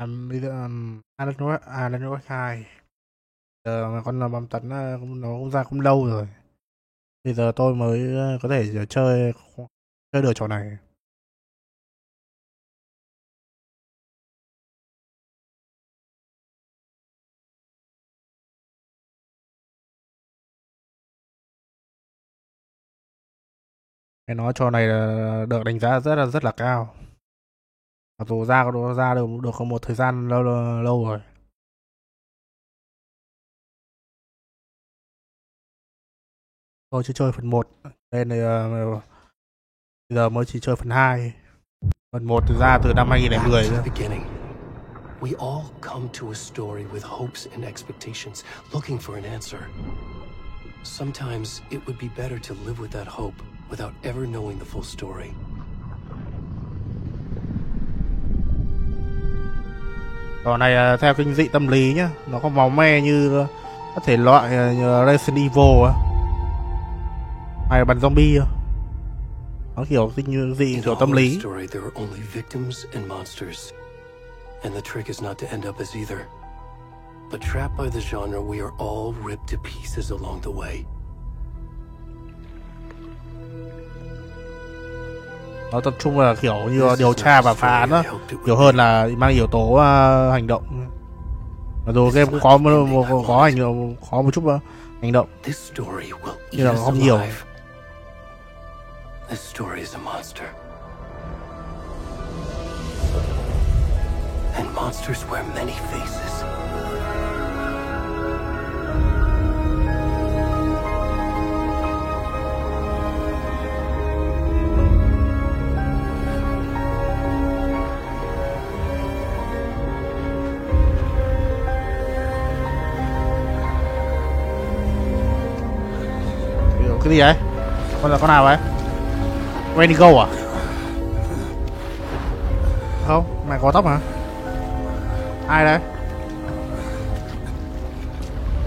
Bây giờ Alan Wake 2 giờ mà con là bom tấn nó cũng ra cũng lâu rồi. Bây giờ tôi mới có thể chơi chơi được trò này. Cái nói trò này là được đánh giá rất là cao. Mặc dù ra được có một thời gian lâu rồi. Tôi chưa chơi phần một nên bây giờ mới chỉ chơi phần 2. Phần một ra từ năm 2010 rồi. We all come to a story with hopes and expectations, looking for an answer. Sometimes it would be better to live with that hope without ever knowing the full story. Trò này theo kinh dị tâm lý nhá, nó có máu me như có thể loại như Resident Evil á, hay bắn zombie á. Nó kiểu kinh dị kiểu tâm lý. Story there are only victims and monsters. And the trick is not to end up as either. But trapped by the genre, we are all ripped to pieces along the way. Nó tập trung là kiểu như điều tra và phá án á, nhiều hơn là mang yếu tố hành động. Mặc dù game cũng có một chút hành động, nhưng là không nhiều. This story is a monster. And monsters wear many faces. Cái gì đấy? Con nào vậy? Wendigo à? Không, mày có tóc hả? Ai đấy?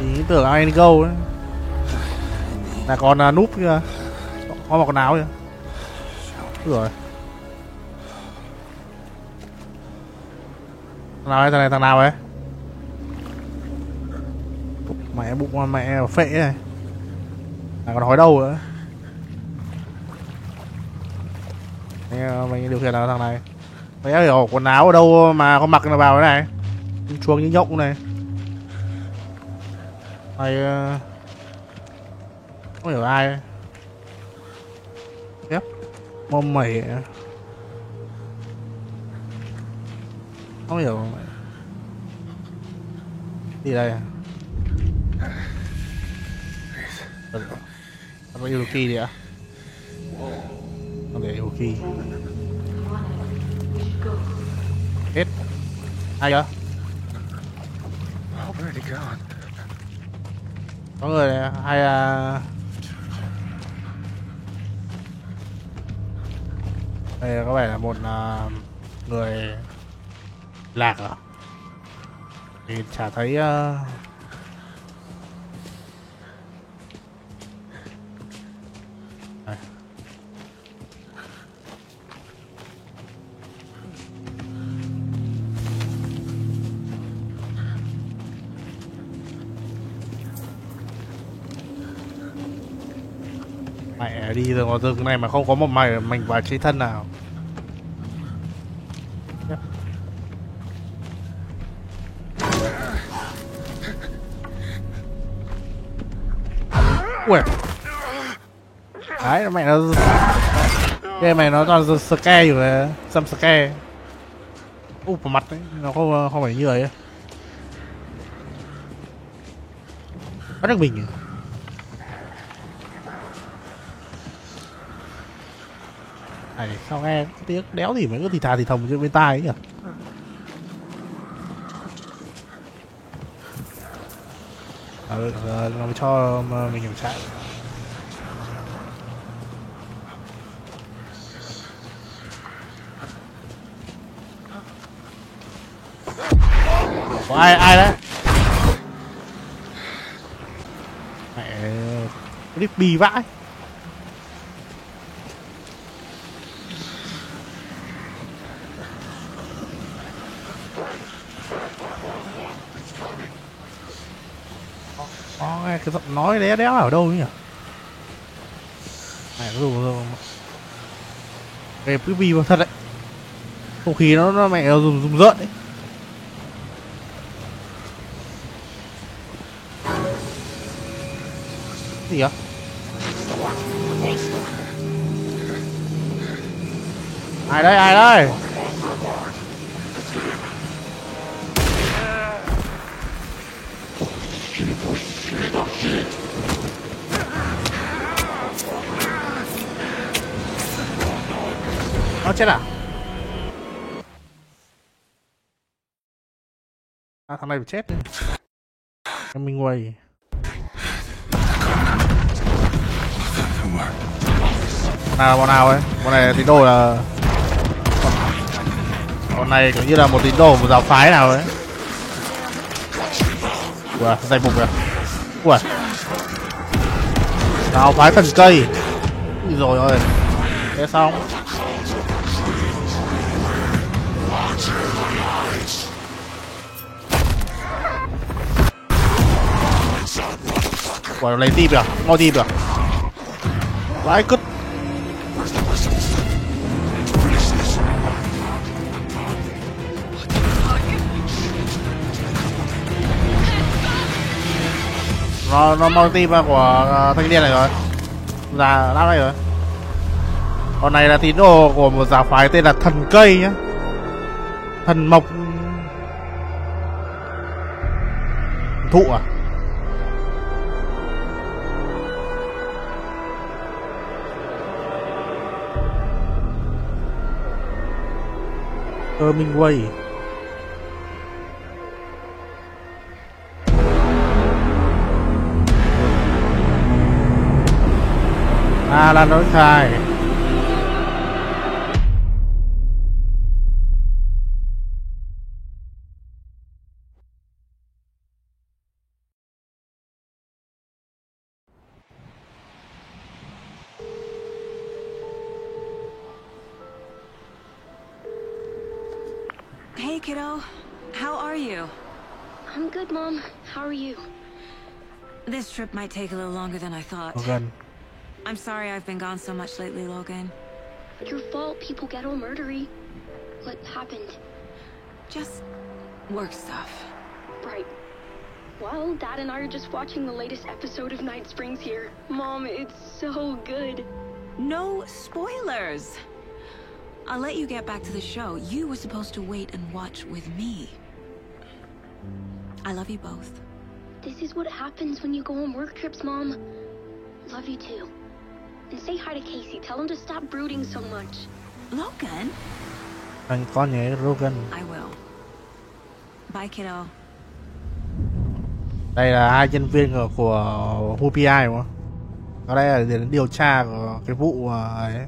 Ý tưởng Wendigo đấy. Là con núp kìa. Có một con áo kìa. Rồi. Thằng nào đấy? Thằng nào đấy? Mẹ bụng mẹ phệ này. À, còn hói đâu nữa. Mình điều khiển là thằng này. Mày hiểu quần áo ở đâu mà con mặc nó vào cái này. Chuông như nhộng này. Mày không hiểu ai. Tiếp mồm mẩy. Không hiểu. Gì đây à? Nó có Yuki đi ạ. Không để Yuki. Hết. Ai vậy? Có người này, hay đây có vẻ là một người lạc à? Thì chả thấy mẹ đi rồi vào rừng này mà không có một mảnh vải chế thân nào. Ui. Đấy mẹ nó game này nó toàn scare rồi, xăm scare. Vào mặt đấy, nó không phải như vậy. Bắt được mình. Này sao nghe tiếng đéo gì mấy cái thì thà thì thầm trên bên tai ấy nhỉ? Nó cho mình hiểu chạy. Có ai đấy? Mẹ creepy vãi. cái giọng nói đéo đéo ở đâu nhỉ? Này nó dùng cái vi vào thật đấy. Không khí nó mẹ nó dùng rợn đấy. Gì á? Ai đây, ai đây? Nó chết à? À, thằng này bị chết đi. Em mình quay. Bọn nào ấy? Bọn này tín đồ là... Bọn này kiểu như là một tín đồ, một giáo phái nào ấy. Ủa, dày bụng kìa. Ủa. Giáo phái thần cây. Rồi ơi. Thế xong. Ủa, lấy tim kìa. Ngồi tim kìa. Vãi cứt. Nó mang tim của thanh niên này rồi. Già lát đây rồi. Con này là tín đồ của một giáo phái tên là thần cây nhá. Thần mộc thụ à? Hemingway. À là nói sai. Hey, kiddo. How are you? I'm good, Mom. How are you? This trip might take a little longer than I thought. Logan. I'm sorry I've been gone so much lately, Logan. Your fault. People get all murdery. What happened? Just work stuff. Right. Well, Dad and I are just watching the latest episode of Night Springs here. Mom, it's so good. No spoilers! I'll let you get back to the show. You were supposed to wait and watch with me. I love you both. This is what happens when you go on work trips, Mom. Love you too. And say hi to Casey. Tell him to stop brooding so much. Logan? Anh có nhớ Logan. I will. Bye, kiddo. Đây là hai nhân viên của HUPI đúng không? Ở đây là để điều tra của cái vụ ấy.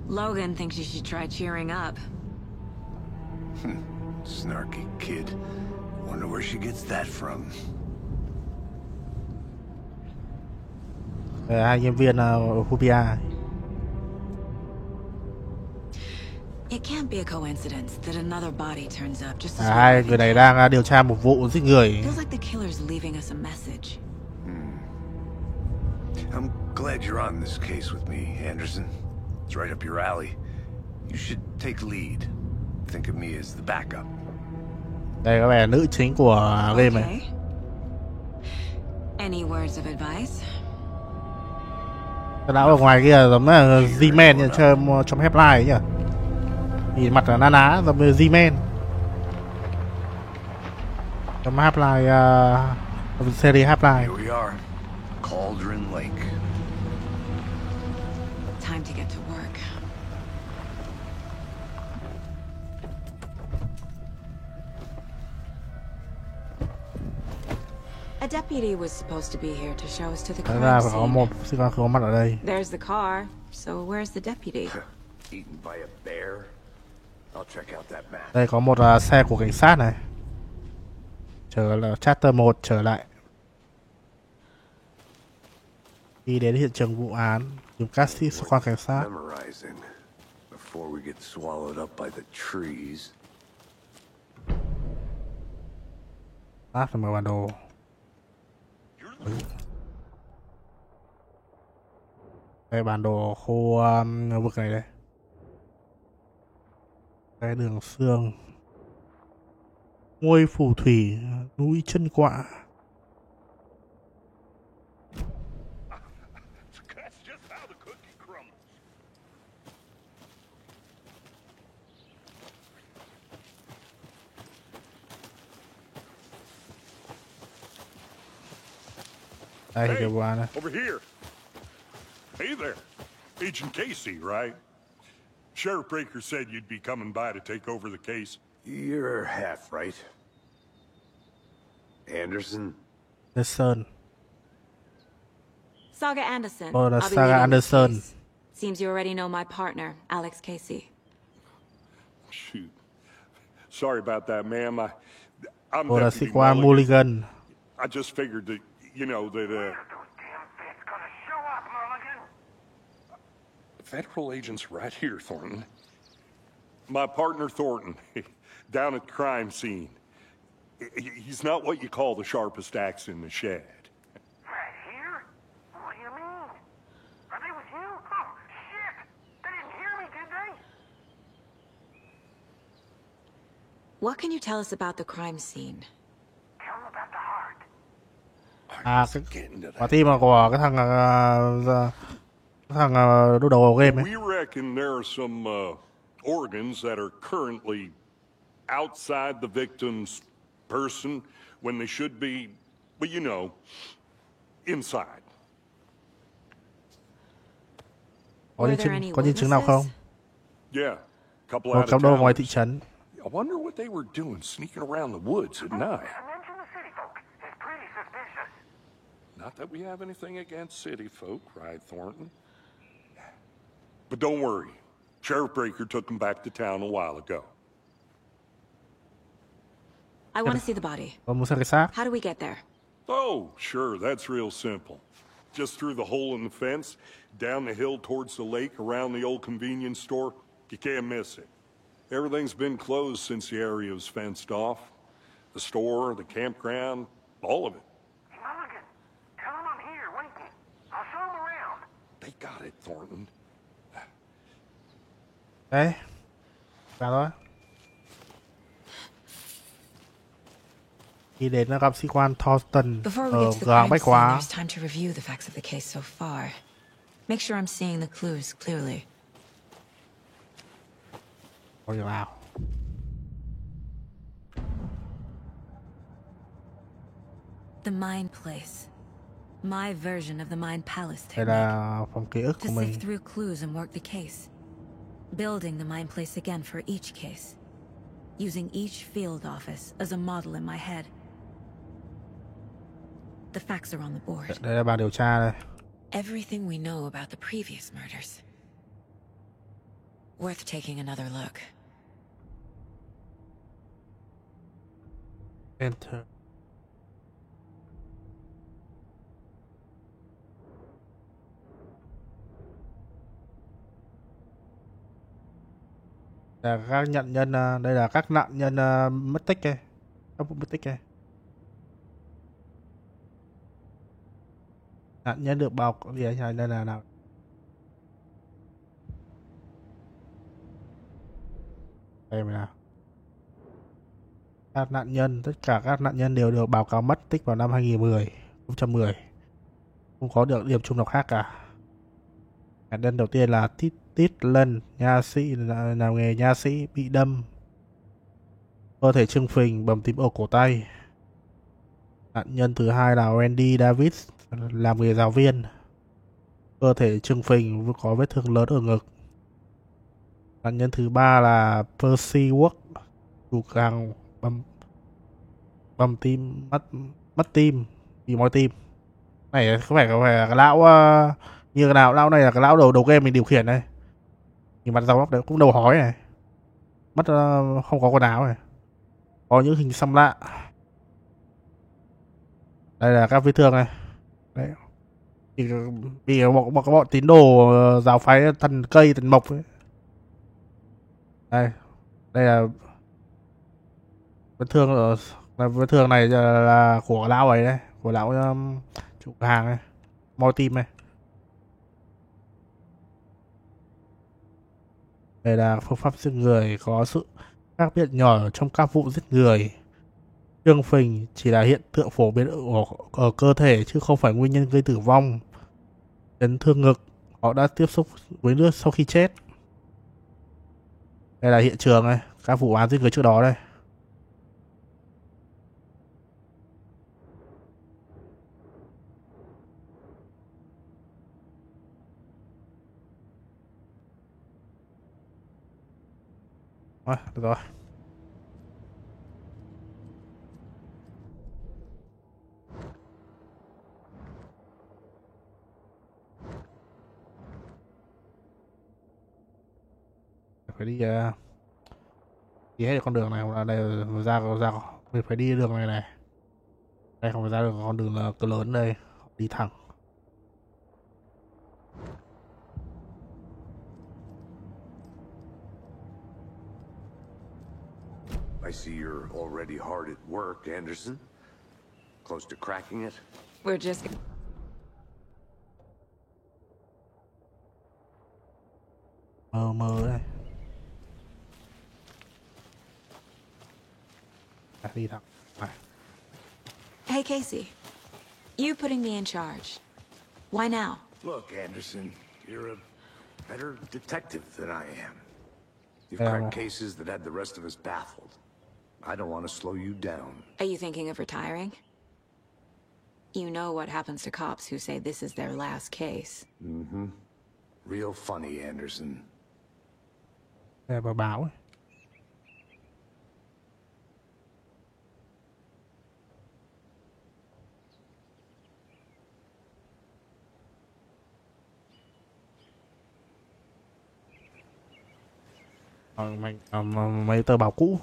Logan thinks you should try cheering up. Snarky kid. Wonder where she gets that from. Hai nhân viên HUPI. It can't be a coincidence that another body turns up just as Hai người này đang điều tra một vụ giết người. Feels like the killer's leaving us a message. I'm glad you're on this case with me, Anderson. It's right up your alley. You should take lead. Think of me as the backup. Đây có vẻ là nữ chính của game này. Okay. Any words of advice? Cái não ở ngoài kia giống là Z-Man như chơi trong Half-Life ấy nhỉ? Nhìn mặt là ná ná giống như Z-Man. Trong Half-Life, series Half-Life. Here we are. Cauldron Lake. Time to get to work. A deputy was supposed to be here to show us to the Thật ra crime phải có một sĩ quan có mặt ở đây. There's the car, so where's the deputy? Eaten by a bear. I'll check out that map. Đây có một xe của cảnh sát này. Chờ là chapter 1 trở lại. Đi đến hiện trường vụ án, tìm các sĩ quan cảnh sát. Memorizing before we get swallowed up by the trees. Phát là mở bản đồ. Đây bản đồ khu vực này đây. Cái đường xương. Ngôi phù thủy, núi chân quạ. Đây Hey, cái quả này. over here. Hey there. Agent Casey, right? Sheriff Breaker said you'd be coming by to take over the case. You're half right. Anderson? Anderson. Saga Anderson. Oh, that's I'll be Saga leading this Anderson. case. Seems you already know my partner, Alex Casey. Shoot. Sorry about that, ma'am. I'm Oh, là Deputy sĩ quan Mulligan. Mulligan. I just figured that, you know, that, Federal agents right here, Thornton. My partner, Thornton, down at the crime scene. He's not what you call the sharpest axe in the shed. Right here? What do you mean? Are they with you? Oh, shit! They didn't hear me, did they? What can you tell us about the crime scene? Tell them about the heart. À, Getting to quả that. tim của cái thằng đúc đầu game ấy. We reckon there are some organs that are currently outside the victim's person when they should be, well, you know, inside. Có Were nhân there chứng, any có nhân chứng nào không? witnesses? Yeah, couple Một out cặp of đôi ngoài thị towners. trấn. I wonder what they were doing sneaking around the woods at night. Mention the city folk. It's pretty suspicious. Not that we have anything against city folk, right, Thornton? But don't worry. Sheriff Breaker took them back to town a while ago. I want to see the body. Có muốn xem cái xác. How do we get there? Oh, sure, that's real simple. Just through the hole in the fence, down the hill towards the lake, around the old convenience store. You can't miss it. Everything's been closed since the area was fenced off. The store, the campground, all of it. Mulligan, tell them I'm here, waiting. I'll show them around. They got it, Thornton. Đấy. Vào thôi. Khi đến gặp sĩ quan Thornton Before we ở get to the cửa hàng crime bách scene, hóa. there's time to review the facts of the case so far. Make sure I'm seeing the clues clearly. Có gì nào. The Mind Place. My version of the Mind Palace Đây technique. là phòng ký ức To của sift mình. through clues and work the case. Building the Mind Place again for each case. Using each field office as a model in my head. The facts are on the board. Đây là bàn điều tra đây. Everything we know about the previous murders. Worth taking another look. Enter. Là các nhận nhân, đây là các nạn nhân mất tích đây. Các vụ mất tích đây. Nạn nhân được báo gì đây là nào? Đây mà nào. Các nạn nhân, tất cả các nạn nhân đều được báo cáo mất tích vào năm 2010. Không có được điểm chung nào khác cả. Nạn nhân đầu tiên là Tít Lân, nha sĩ, làm nghề nha sĩ, bị đâm. Cơ thể trương phình, bầm tím ở cổ tay. Nạn nhân thứ hai là Randy Davis, làm nghề giáo viên. Cơ thể trương phình, có vết thương lớn ở ngực. Nạn nhân thứ ba là Percy Work, chủ cửa hàng bầm tim, mất tim, bị mói tim. Này có phải là cái lão như cái nào, lão này là cái lão đầu game mình điều khiển đây. Nhìn mặt dòng đấy cũng đầu hói này. Mất không có quần áo này. Có những hình xăm lạ. Đây là các vết thương này. Đấy. Bị một cái bọn tín đồ giáo phái thần cây, thần mộc ấy. Đây. Đây là vết thương ở vết thương này là của lão ấy đấy, của lão chủ hàng này, moi tim này. Đây là phương pháp giết người có sự khác biệt nhỏ trong các vụ giết người. Trương phình chỉ là hiện tượng phổ biến ở cơ thể chứ không phải nguyên nhân gây tử vong. Chấn thương ngực, họ đã tiếp xúc với nước sau khi chết. Đây là hiện trường này, các vụ án giết người trước đó đây. Rồi, được rồi. Phải đi đi hết con đường này, là đây ra mình phải đi đường này này. Đây không phải ra được con đường là cửa lớn đây, đi thẳng. I see you're already hard at work, Anderson. Close to cracking it? We're just... Mờ đây. Đi thẳng. Này. Hey, Casey. You putting me in charge. Why now? Look, Anderson, you're a better detective than I am. You've Yeah, cracked well. cases that had the rest of us baffled. I don't want to slow you down. Are you thinking of retiring? You know what happens to cops who say this is their last case. Mm-hmm. Real funny, Anderson. Đây bà báo ấy. Mấy tờ báo cũ.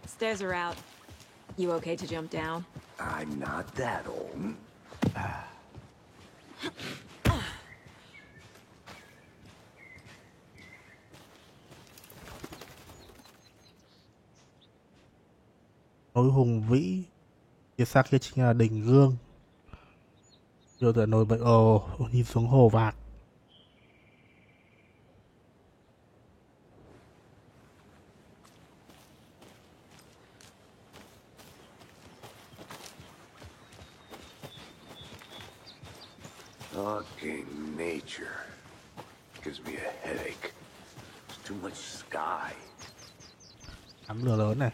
Stairs are out. You okay to jump down? I'm not that old. Núi hùng vĩ, phía xa kia chính là đỉnh Gương. Rồi tại nổi bật nhìn xuống hồ Vạc. Fucking nature. Gives me a headache. There's too much sky. Đám lửa lớn này.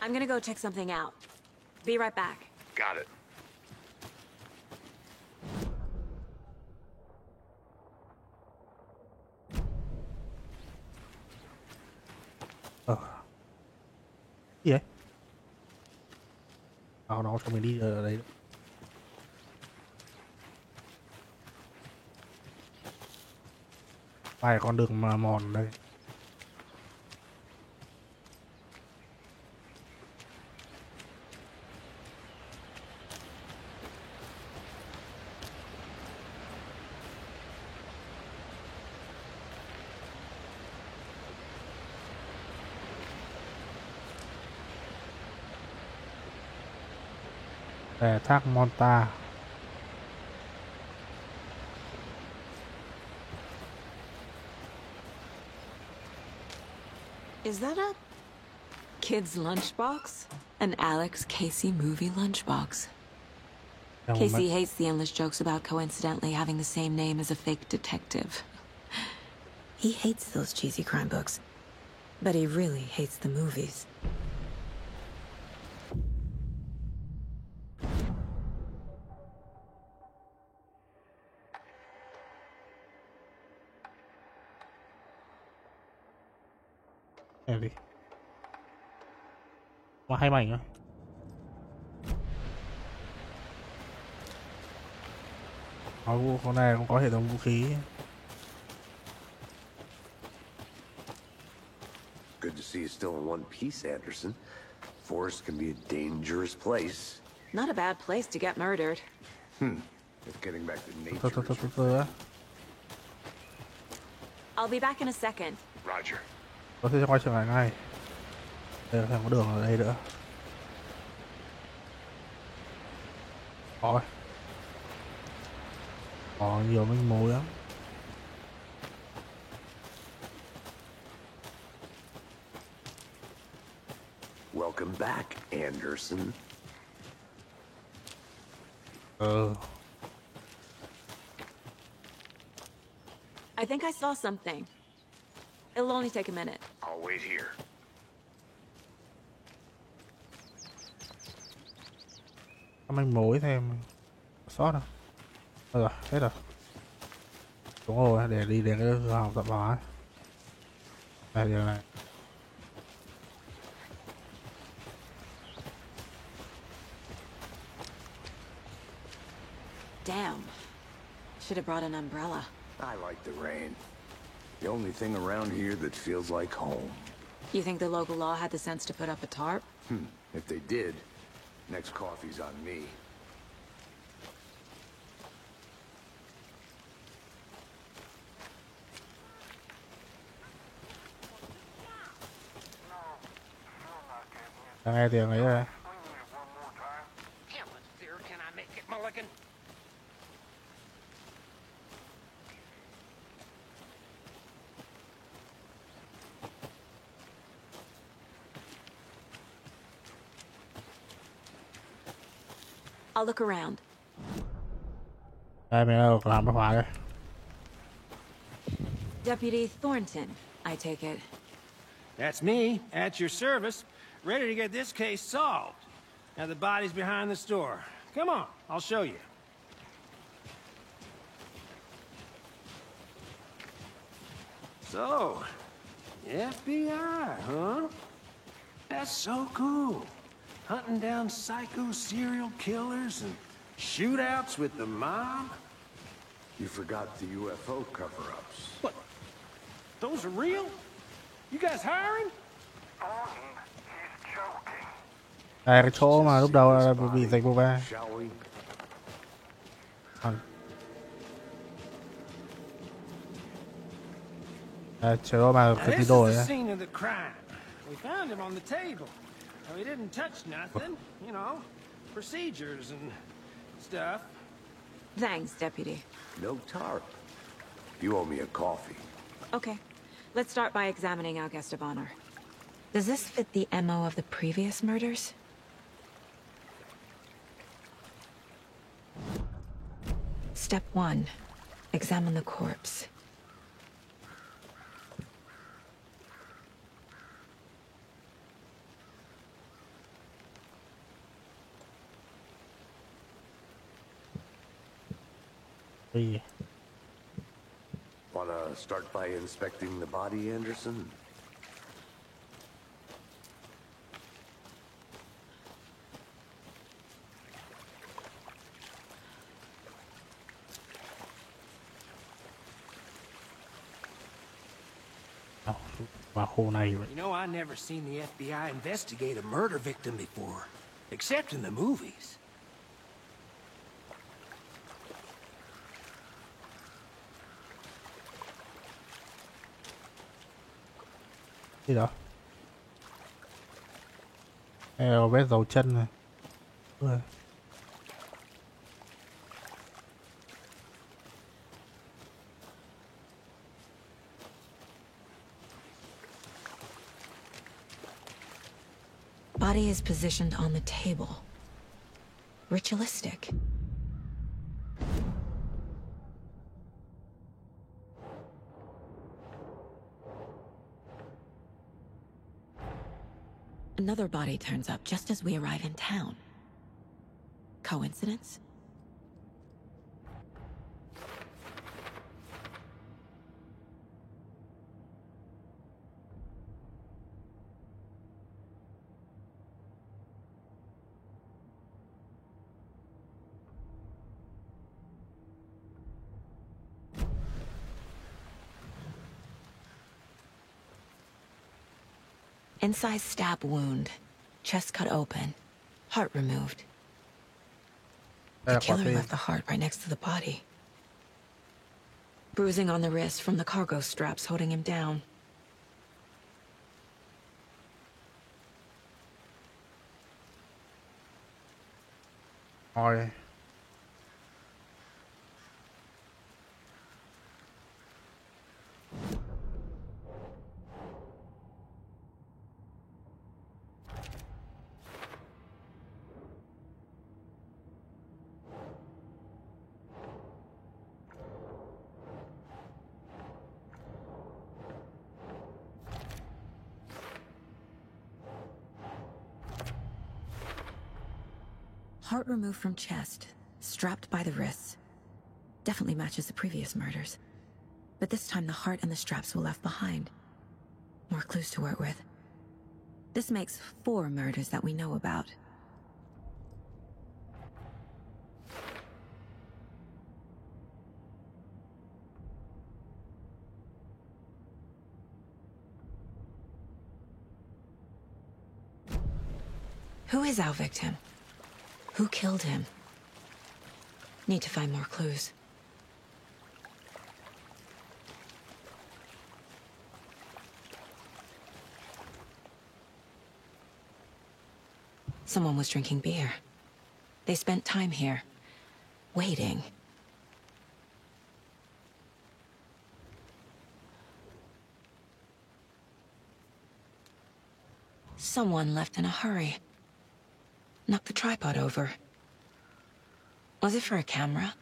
I'm gonna go check something out. Be right back. Got it. Gì vậy? Nó cho mình đi ở đấy. Vài con đường mà mòn đây. Để thác Monta. Is that a kid's lunchbox? An Alex Casey movie lunchbox. Casey hates the endless jokes about coincidentally having the same name as a fake detective. He hates those cheesy crime books, but he really hates the movies. Em đi. Có 2 mảnh á. Con này cũng có hệ thống vũ khí. Good to see you still in one piece, Anderson. Forest can be a dangerous place. Not a bad place to get murdered. If getting back to nature is Từ I'll be back in a second. Roger. có thể quay trở lại ngay. Đây là có đường ở đây nữa. Có nhiều manh mối lắm. Welcome back, Anderson. I think I saw something. It'll only take a minute. I'll wait here. Có manh mối thêm sót đâu. Rồi, hết rồi. Đúng rồi, để đi đến cái phòng tập hóa. Đây điều này. Damn. Should have brought an umbrella. I like the rain. The only thing around here that feels like home. You think the local law had the sense to put up a tarp? If they did, next coffee's on me. Đang nghe tiếng ấy rồi. How much clearer can I make it, Mulligan? I'll look around. Đây mình đang làm cái khóa đây. Deputy Thornton, I take it. That's me, at your service, ready to get this case solved. Now the body's behind the store. Come on, I'll show you. So, FBI, huh? That's so cool. Hunting down psycho serial killers and shootouts with the mob. You forgot the UFO cover-ups. What? Those are real? You guys hiring? Thornton, he's joking. Đây cái chỗ mà lúc đầu là bị dịch vụ ve. Shall we? Đây chỗ mà Now, phải this đi is đổi the ấy. scene of the crime. We found him on the table. Now, he didn't touch nothing, you know, procedures and stuff. Thanks, Deputy. No tarp. You owe me a coffee. Okay. Let's start by examining our guest of honor. Does this fit the MO of the previous murders? Step 1. Examine the corpse. Đi. Wanna start by inspecting the body, Anderson? Vào khu này vậy. You know, I never seen the FBI investigate a murder victim before, except in the movies. Gì đó? Đây là vết dấu chân này. Rồi. Body is positioned on the table. Ritualistic. Another body turns up just as we arrive in town. Coincidence? Incised stab wound, chest cut open, heart removed. The killer left the heart right next to the body. Bruising on the wrist from the cargo straps holding him down. Rồi. Heart removed from chest, strapped by the wrists. Definitely matches the previous murders. But this time the heart and the straps were left behind. More clues to work with. This makes 4 murders that we know about. Who is our victim? Who killed him? Need to find more clues. Someone was drinking beer. They spent time here, waiting. Someone left in a hurry. Knocked the tripod over. Was it for a camera?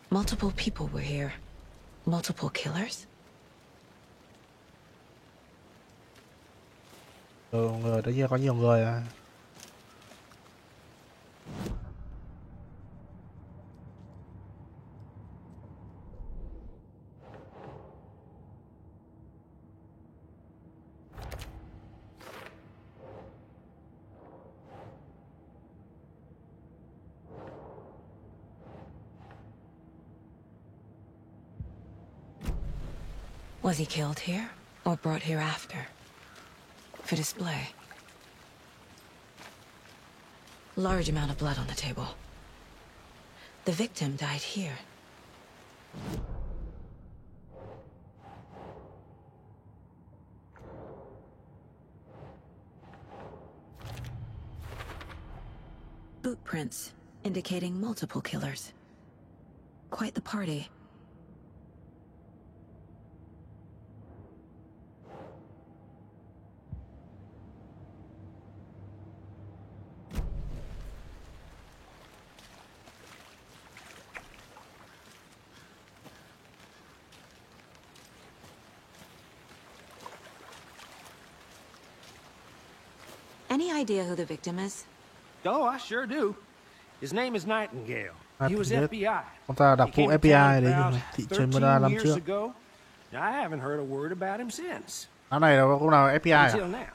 Multiple people were here. Multiple killers? Người tất nhiên có nhiều người à. Was he killed here or brought here after? For display. Large amount of blood on the table. The victim died here. Boot prints indicating multiple killers. Quite the party. Any idea who the victim is? Oh, I sure do. His name is Nightingale. He was FBI. Ông ta đặc vụ FBI đấy nhưng thị trấn Murder năm trước. I haven't heard a word about him since. Áo này là cũng là FBI à? Until now.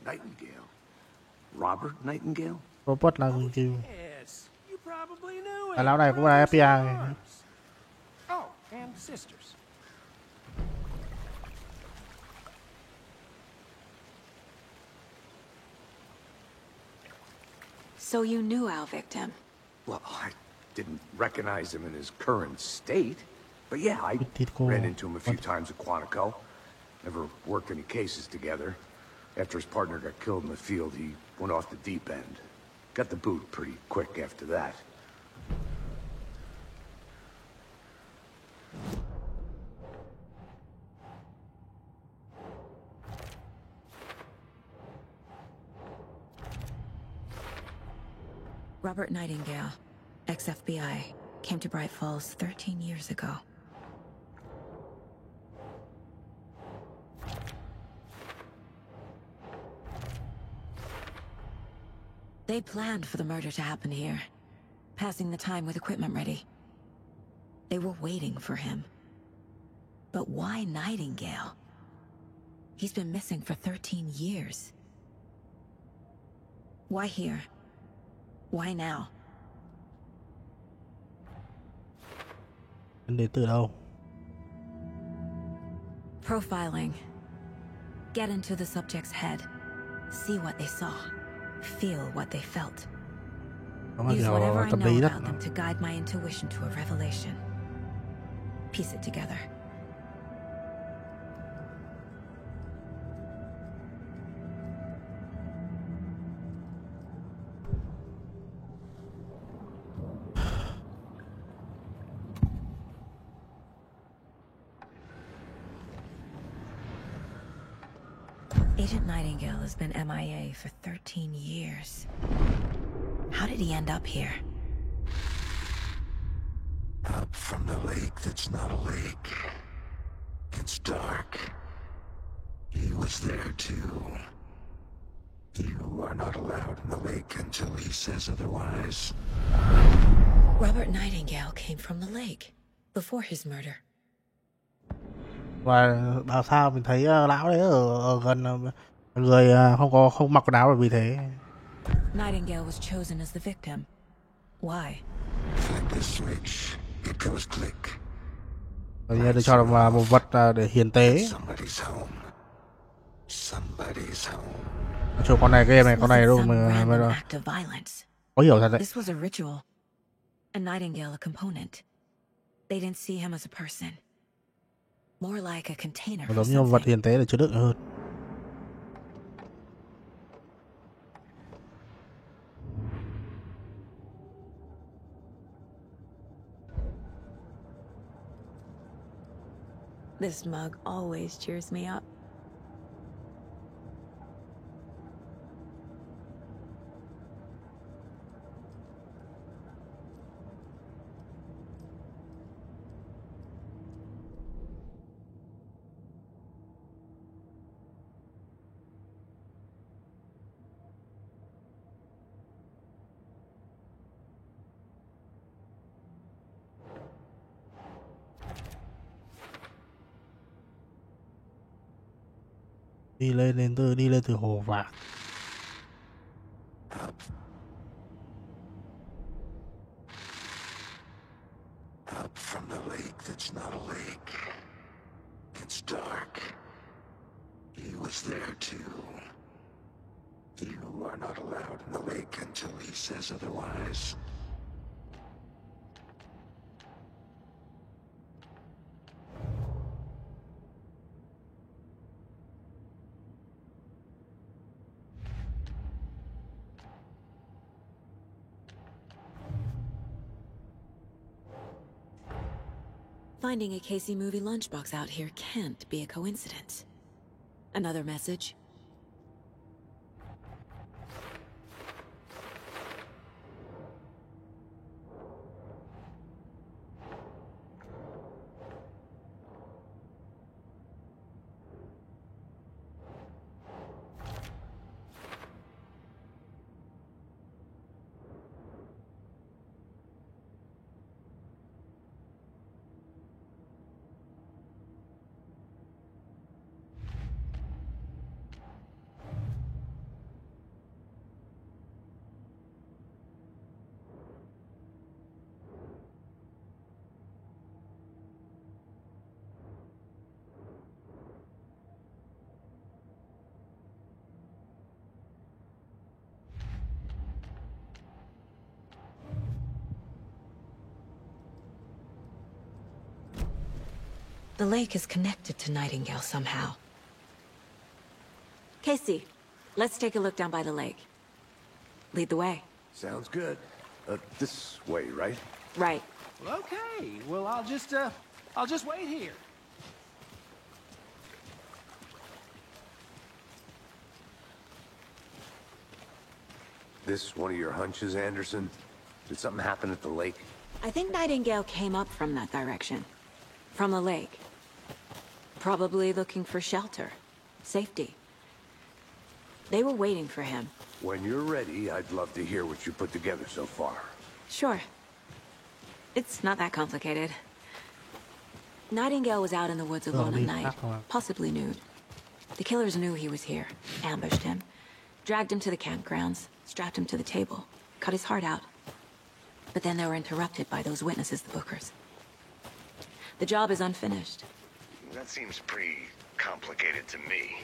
Nightingale. Robert Nightingale? Robert Nightingale. Yes, you probably knew him. Áo này cũng là FBI. Oh, and sisters. So you knew our victim? Well, I didn't recognize him in his current state. But yeah, I ran into him a few times at Quantico. Never worked any cases together. After his partner got killed in the field, he went off the deep end. Got the boot pretty quick after that. Robert Nightingale, ex-FBI, came to Bright Falls 13 years ago. They planned for the murder to happen here, passing the time with equipment ready. They were waiting for him. But why Nightingale? He's been missing for 13 years. Why here? Why now? Đến từ đâu? Profiling. Get into the subject's head. See what they saw. Feel what they felt. Use whatever I know about them to guide my intuition to a revelation. Piece it together. Agent Nightingale has been MIA for 13 years. How did he end up here? Up from the lake that's not a lake. It's dark. He was there too. You are not allowed in the lake until he says otherwise. Robert Nightingale came from the lake before his murder. Và bảo sao mình thấy lão đấy ở gần người không mặc quần áo là vì thế. Nightingale was chosen as the victim. Why? Flip the switch. It goes click. Bây được cho là một vật để hiến tế. Somebody's home. Somebody's home. Cho con này game này, con này luôn mà có hiểu thật đấy. This was a ritual. A Nightingale a component. They didn't see him as a person. More like a container. Giống như vật hiến tế để chứa đựng hơn. This mug always cheers me up. Đi lên từ hồ vàng. Up from the lake that's not a lake. It's dark. He was there too. You are not allowed in the lake until he says otherwise. Finding a Casey movie lunchbox out here can't be a coincidence. Another message. The lake is connected to Nightingale somehow. Casey, let's take a look down by the lake. Lead the way. Sounds good. This way, right? Right. Well, okay. Well, I'll just wait here. This one of your hunches, Anderson? Did something happen at the lake? I think Nightingale came up from that direction. From the lake. Probably looking for shelter. Safety. They were waiting for him. When you're ready, I'd love to hear what you put together so far. Sure. It's not that complicated. Nightingale was out in the woods alone at night, possibly nude. The killers knew he was here, ambushed him, dragged him to the campgrounds, strapped him to the table, cut his heart out. But then they were interrupted by those witnesses, the Bookers. The job is unfinished. That seems pretty complicated to me.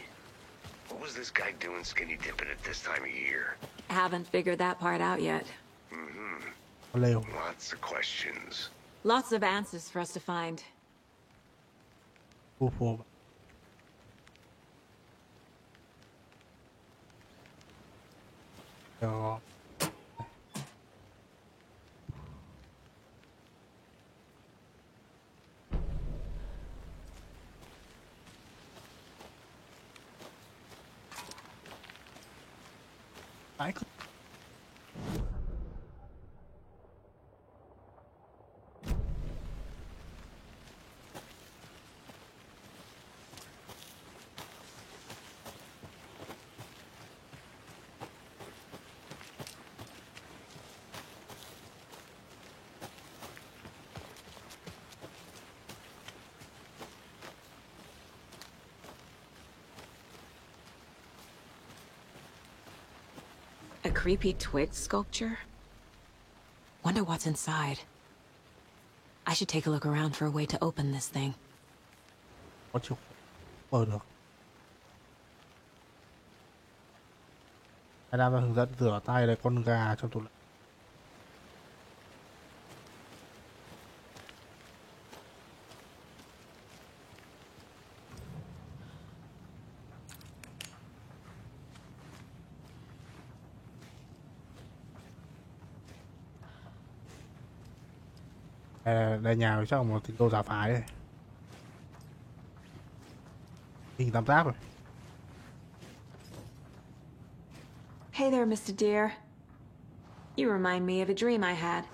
What was this guy doing skinny dipping at this time of year? Haven't figured that part out yet. Lots of questions. Lots of answers for us to find. I could. A creepy twig sculpture? Wonder what's inside. I should take a look around for a way to open this thing. What you mở được? Ai đang hướng dẫn rửa tay để con gà trong tủ lạnh. Đây nhà chắc là một tình cô giả phái này. Hình tam giác rồi. Hey there, Mr. Deer. You remind me of a dream I had.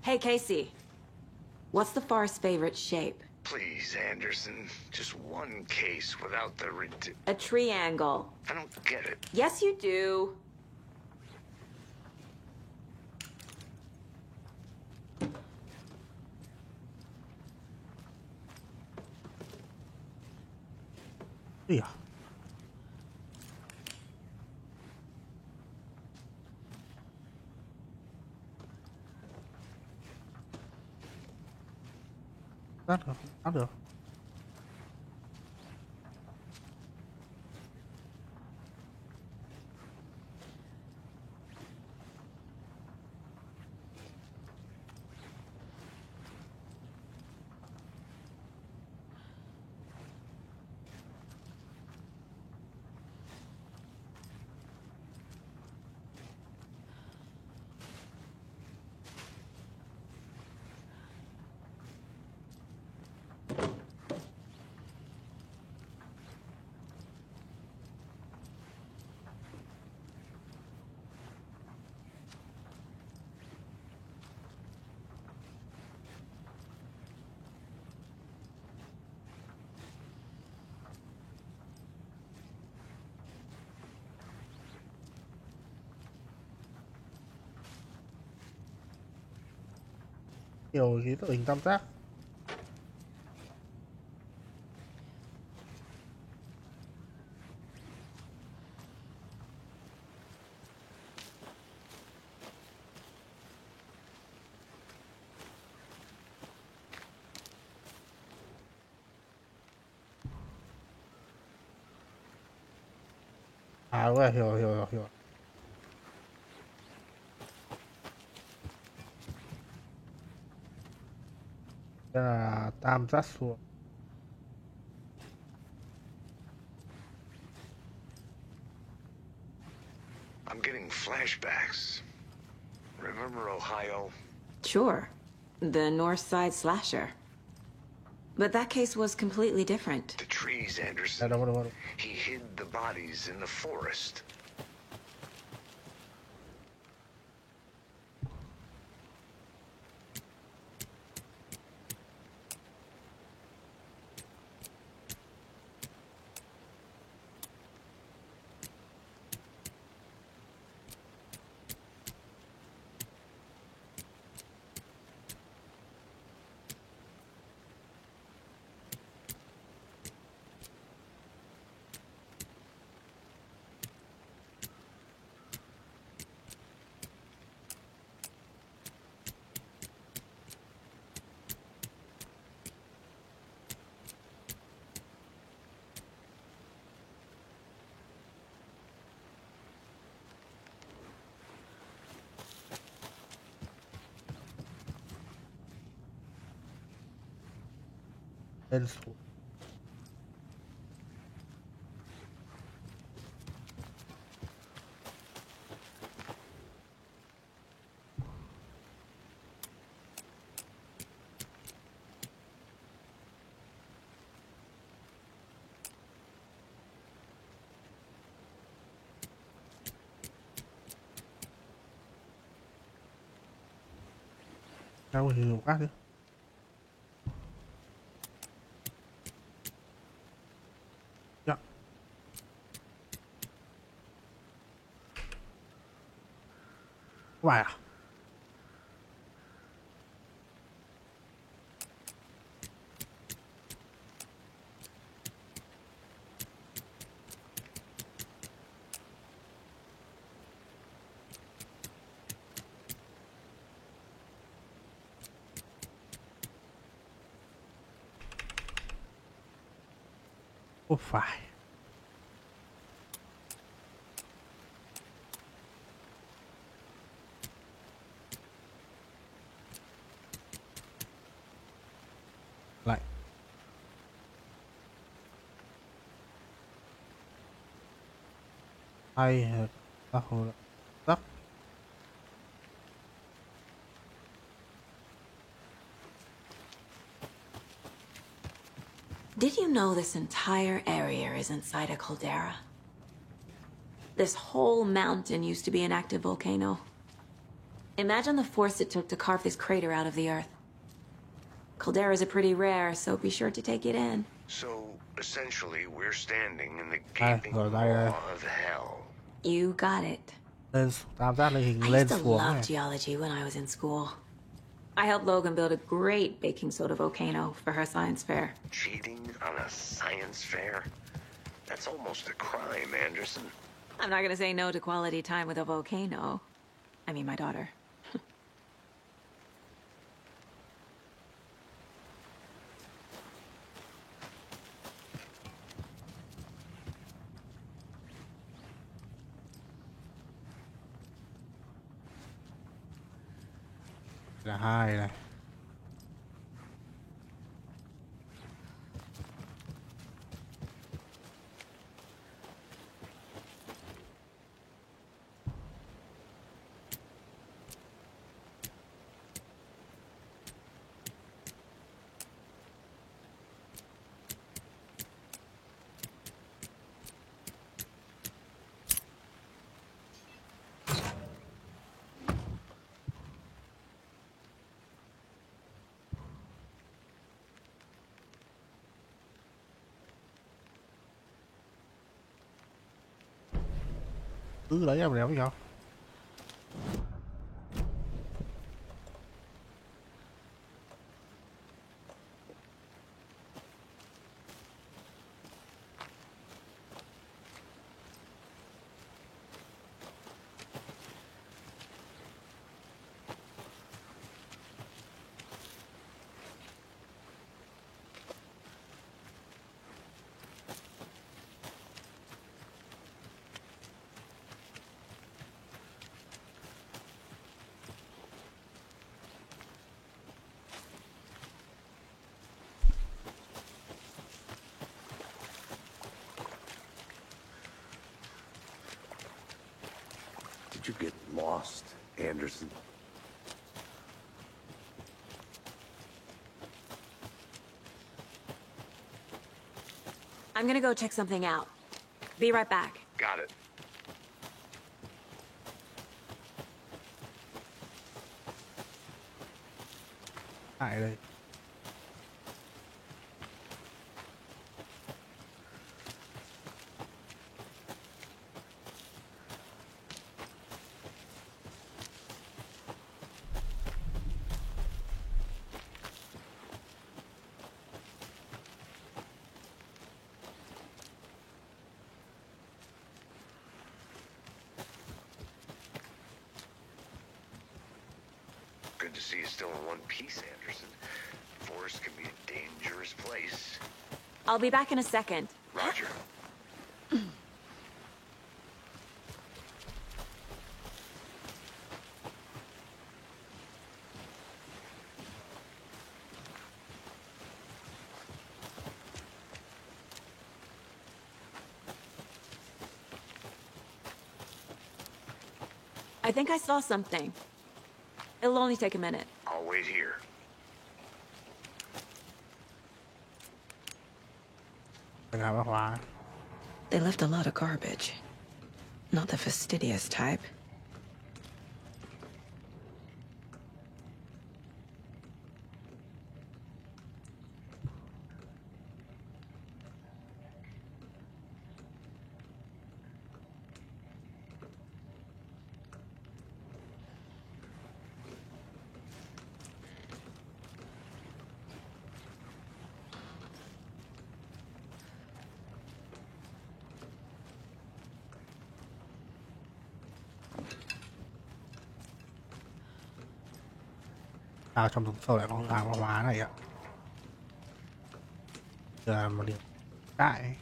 Hey, Casey. What's the Forest's favorite shape? Please, Anderson. Just one case without the A triangle. I don't get it. Yes, you do. Yeah. Not được. kiểu cái đội hình tam giác. À đúng rồi, hiểu. Đây là tam giác xuống. I'm getting flashbacks. Remember Ohio? Sure. The North Side slasher. But that case was completely different. The trees, Anderson. Đâu. He hid the bodies in the forest. Lên xuống. Đâu hiểu quá nữa. Dạ. Phải à? Không phải. Lại. Hay tắc hồ tắc. Did you know this entire area is inside a caldera? This whole mountain used to be an active volcano. Imagine the force it took to carve this crater out of the earth. Calderas are pretty rare, so be sure to take it in. So, essentially, we're standing in the gaping maw of hell. You got it. Lên tam giác lên hình I lên used to xuống love này. geology when I was in school. I helped Logan build a great baking soda volcano for her science fair. Cheating on a science fair? That's almost a crime, Anderson. I'm not gonna say no to quality time with a volcano. I mean, my daughter. Là 2 này. Cứ lấy em đéo nhau. you get lost, Anderson? I'm gonna go check something out. Be right back. Got it. Hại đây. Good to see you still in one piece, Anderson. Forest can be a dangerous place. I'll be back in a second. Roger. I think I saw something. It'll only take a minute. I'll wait here. They left a lot of garbage. Not the fastidious type. Trong tổng sâu lại có hàng hóa này ạ. Giờ là một điểm đại.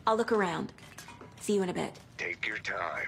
I'll look around. See you in a bit. Take your time.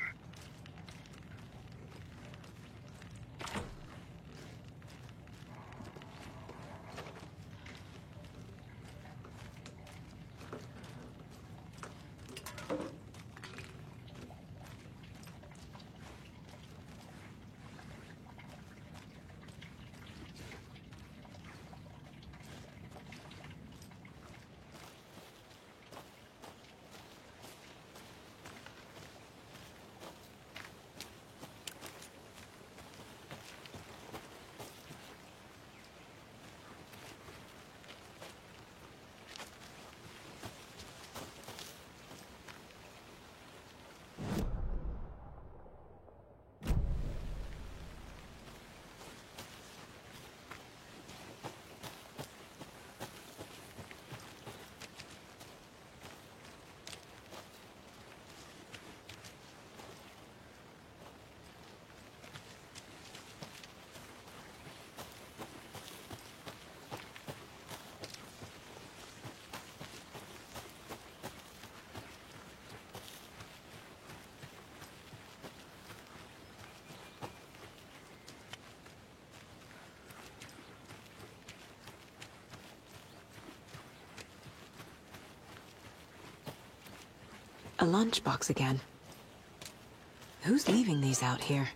A lunchbox again. Who's leaving these out here?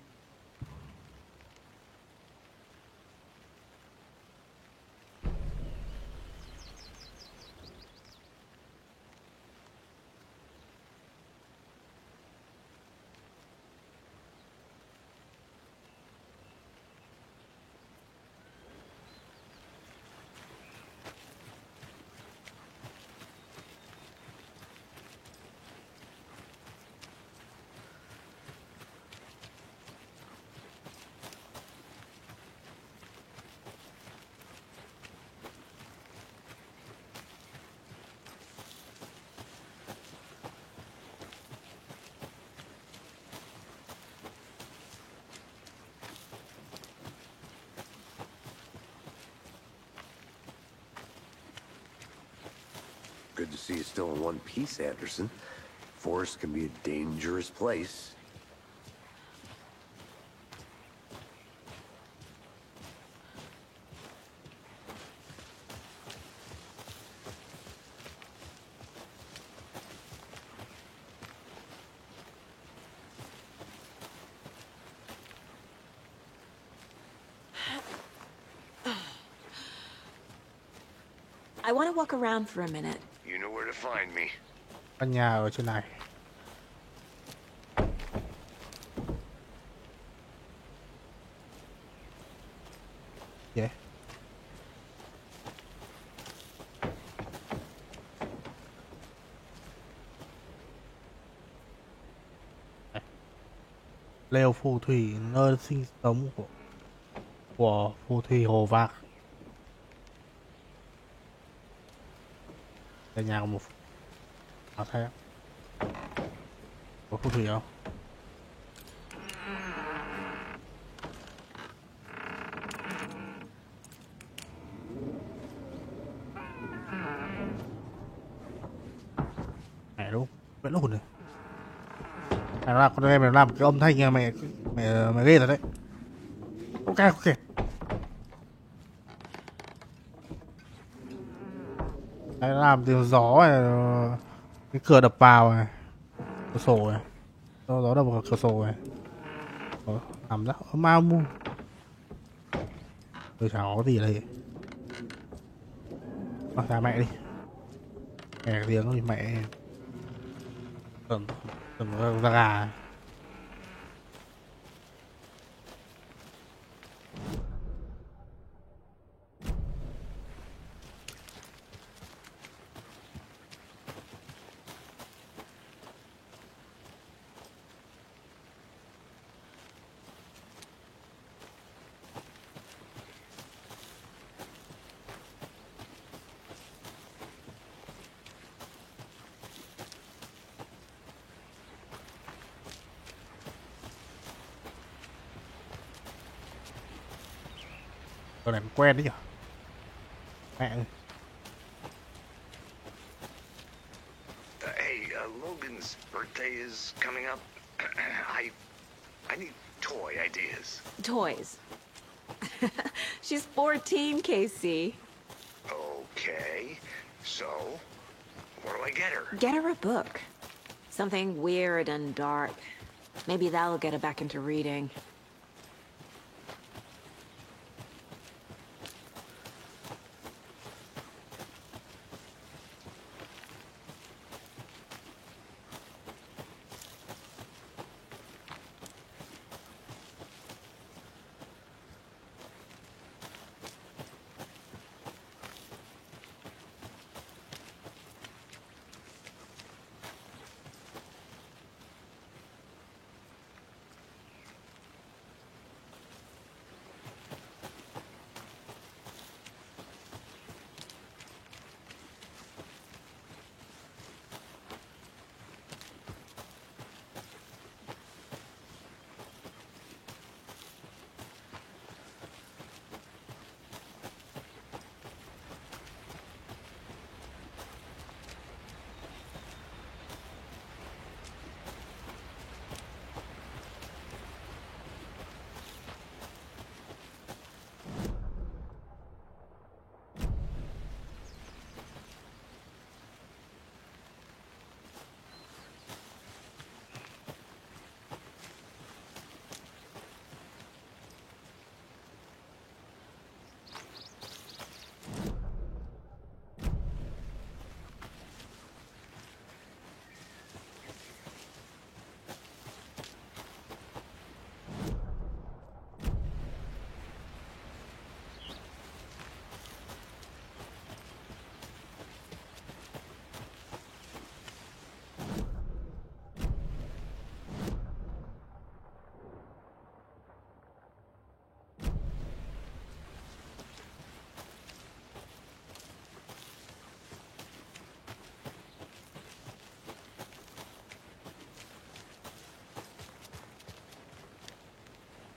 good to see you still in one piece, Anderson. Forest can be a dangerous place. I want to walk around for a minute. You know where to find me. Căn nhà ở trên này. Yeah. Leo phù thủy, nơi sinh sống của phù thủy Hồ Vạc. Đây nhà có một thế có phù thủy không? Mẹ đúng vẫn lùn này. Mày làm con em mày làm cái âm thanh nhà mày ghê rồi đấy. Ok. Đấy, làm tiếng gió này, cái cửa đập vào này, cửa sổ này, gió đập vào cửa sổ này, làm rất mau mu. Tôi chẳng có gì đây. Ra mẹ đi. Mẹ tiếng thì mẹ. Tưởng ra gà. Con này quen đấy nhỉ? Mẹ ơi. Hey, Logan's birthday is coming up. I need toy ideas. Toys. She's 14, Casey. Okay, so what do I get her? Get her a book. Something weird and dark. Maybe that'll get her back into reading.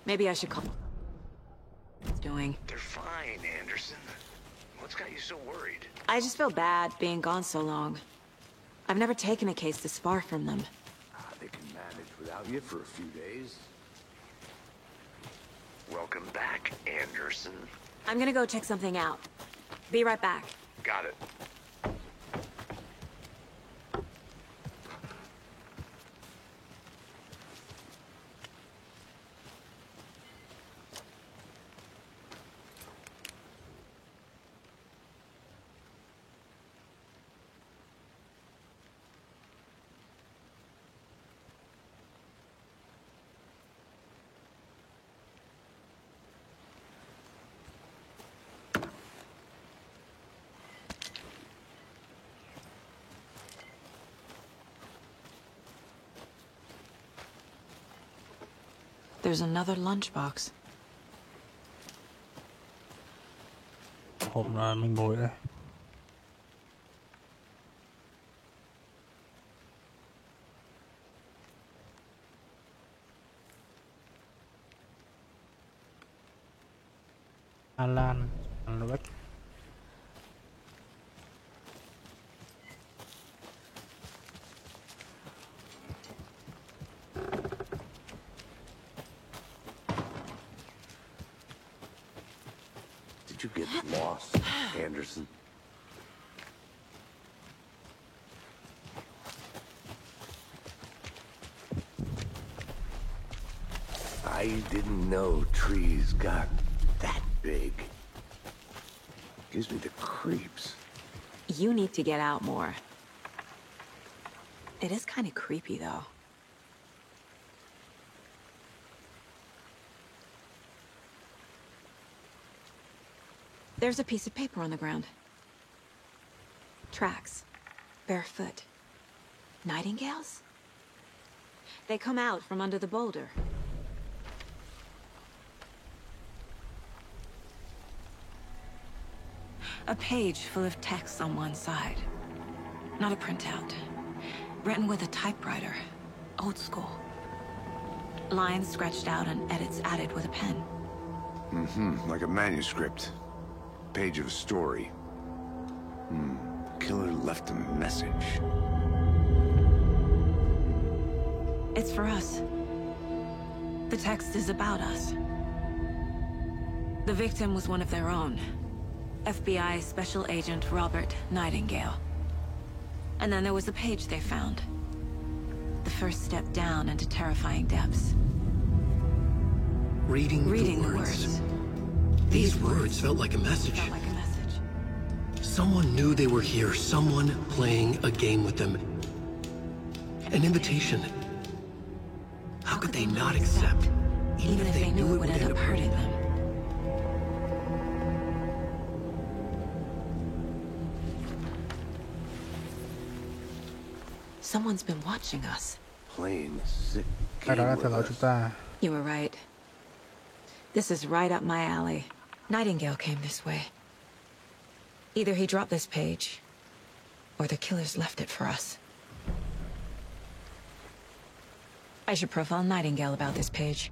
Maybe I should call. What's doing? They're fine, Anderson. What's got you so worried? I just feel bad being gone so long. I've never taken a case this far from them. They can manage without you for a few days. Welcome back, Anderson. I'm gonna go check something out. Be right back. Got it. There's another lunchbox. Hộp là mình ngồi đây. Alan Wake. Did you get lost, Anderson? I didn't know trees got that big. Gives me the creeps. You need to get out more. It is kind of creepy, though. There's a piece of paper on the ground. Tracks. Barefoot. Nightingales? They come out from under the boulder. A page full of text on one side. Not a printout. Written with a typewriter. Old school. Lines scratched out and edits added with a pen. Like a manuscript. Page of a story. Killer left a message. It's for us. The text is about us. The victim was one of their own. FBI Special Agent Robert Nightingale. And then there was the page they found. The first step down into terrifying depths. Reading the words. These words felt like a message. Felt like a message. Someone knew they were here, someone playing a game with them. An invitation. How could they not accept, even if they knew it would end up hurting them? Someone's been watching us. Playing sick Ai đó game đã with theo dõi us. chúng ta. You were right. This is right up my alley. Nightingale came this way. Either he dropped this page, or the killers left it for us. I should profile Nightingale about this page.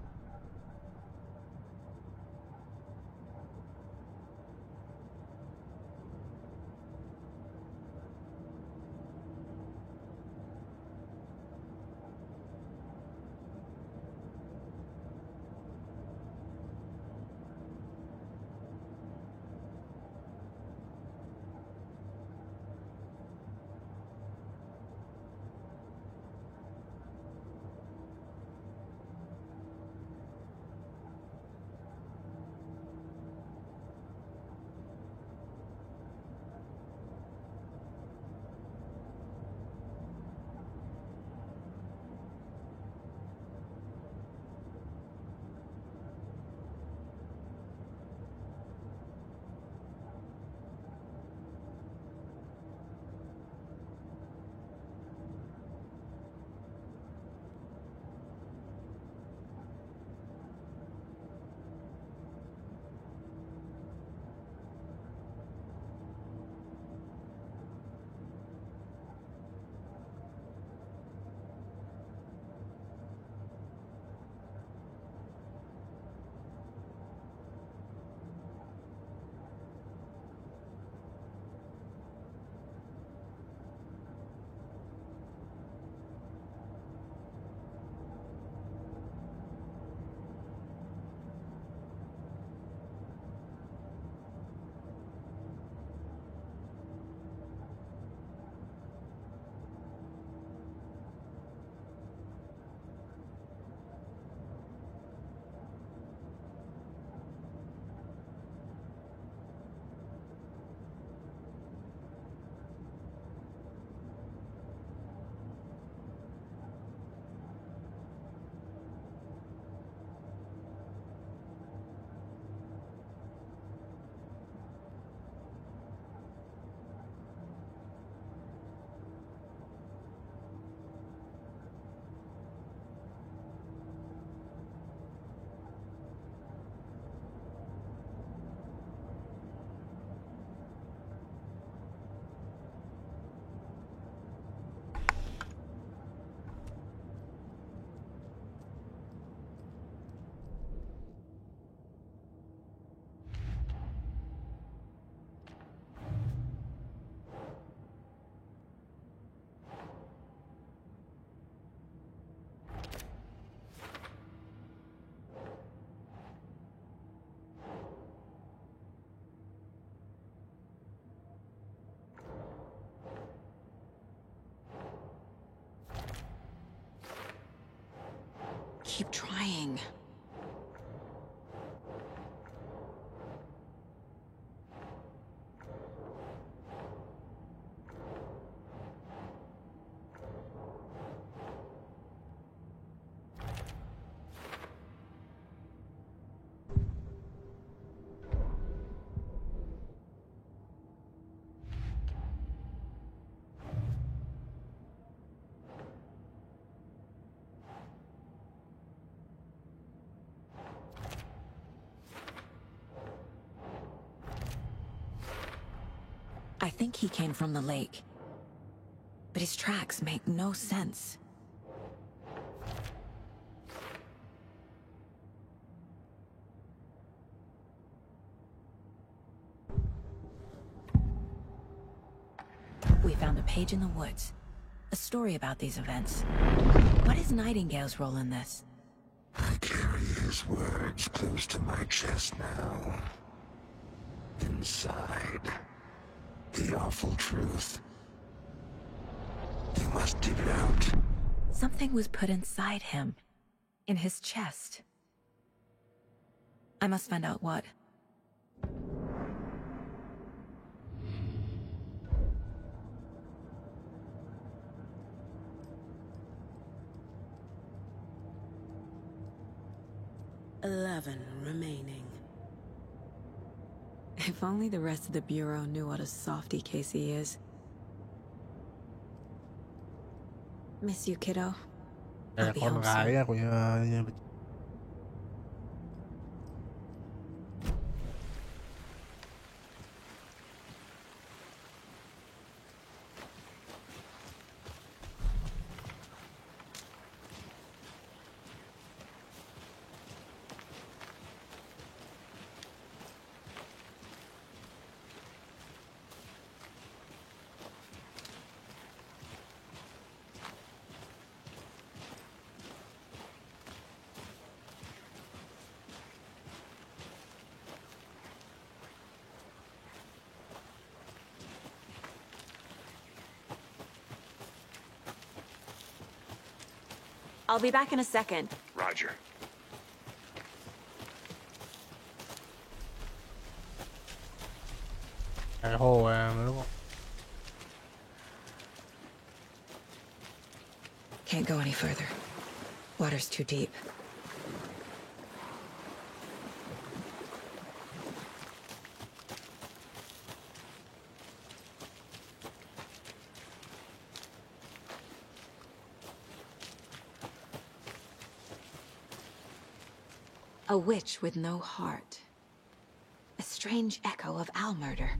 Keep trying. I think he came from the lake. But his tracks make no sense. We found a page in the woods. A story about these events. What is Nightingale's role in this? I carry his words close to my chest now. Inside, the awful truth. You must dig it out. Something was put inside him. In his chest. I must find out what. "11 remaining. If only the rest of the Bureau knew what a softy Casey is. Miss you, kiddo. Đây là con gái của I'll be back in a second. Roger. cái hồ đúng không? Can't go any further. Water's too deep. A witch with no heart. A strange echo of Al murder.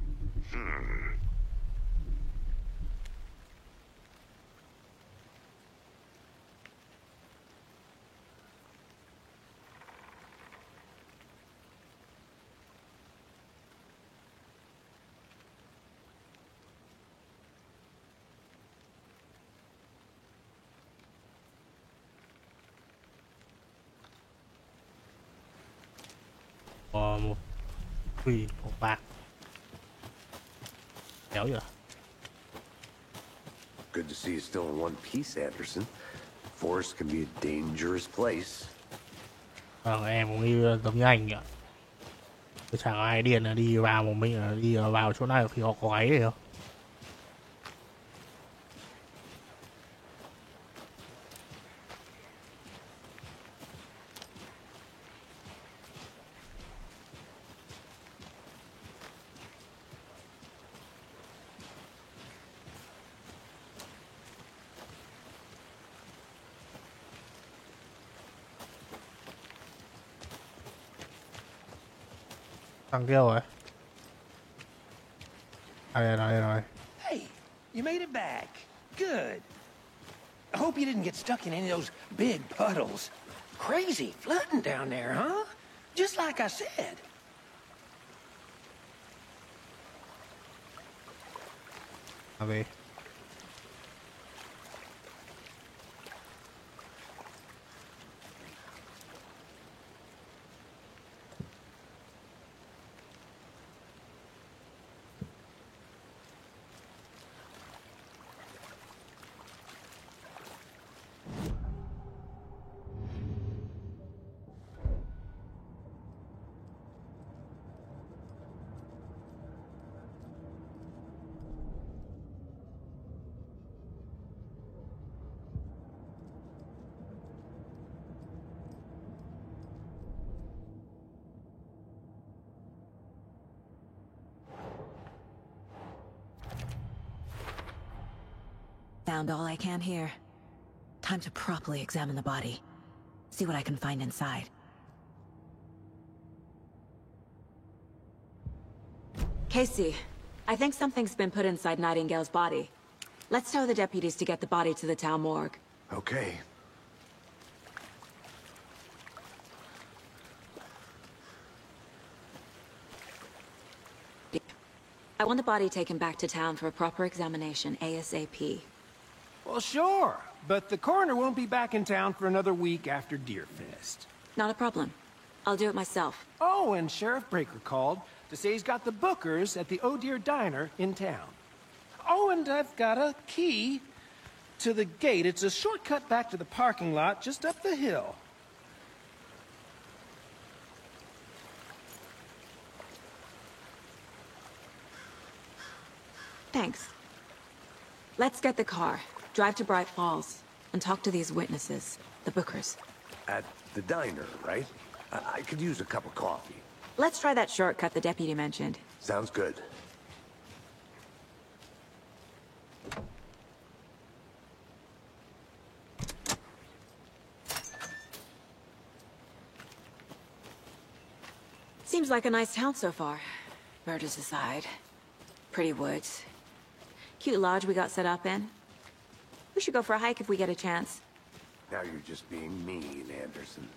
Một quỷ một bạc kéo vậy. Good to see you still in one piece, Anderson. Forest can be a dangerous place. Em cũng đi giống như anh ạ. Chẳng ai điên là đi vào một mình là đi vào chỗ này khi họ có gáy đấy không? Thằng kia rồi. Đây rồi. Hey, you made it back. Good. I hope you didn't get stuck in any of those big puddles. Crazy flooding down there, huh? Just like I said. Về. Found all I can here. Time to properly examine the body. See what I can find inside. Casey, I think something's been put inside Nightingale's body. Let's tell the deputies to get the body to the town morgue. Okay. I want the body taken back to town for a proper examination, ASAP. Well, sure, but the coroner won't be back in town for another week after Deerfest. Not a problem. I'll do it myself. Oh, and Sheriff Breaker called to say he's got the Bookers at the Oh Deer Diner in town. Oh, and I've got a key to the gate. It's a shortcut back to the parking lot just up the hill. Thanks. Let's get the car, drive to Bright Falls, and talk to these witnesses, the Bookers. At the diner, right? I could use a cup of coffee. Let's try that shortcut the deputy mentioned. Sounds good. Seems like a nice town so far. Murders aside. Pretty woods. Cute lodge we got set up in. We should go for a hike if we get a chance. Now you're just being mean, Anderson.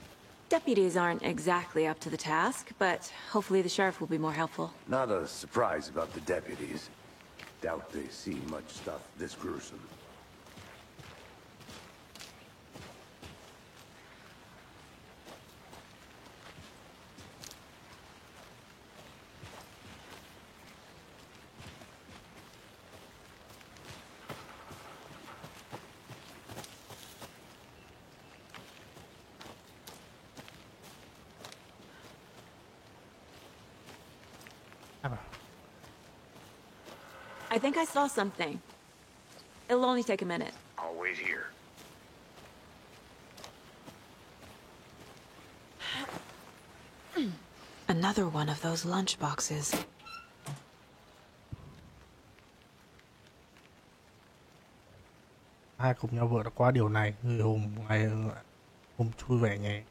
Deputies aren't exactly up to the task, but hopefully the sheriff will be more helpful. Not a surprise about the deputies. Doubt they see much stuff this gruesome. I think I saw something. It'll only take a minute. I'll wait here. Another one of those lunch boxes. Hai cùng nhau vượt qua điều này, người hùng ngày hùng vui vẻ nhé.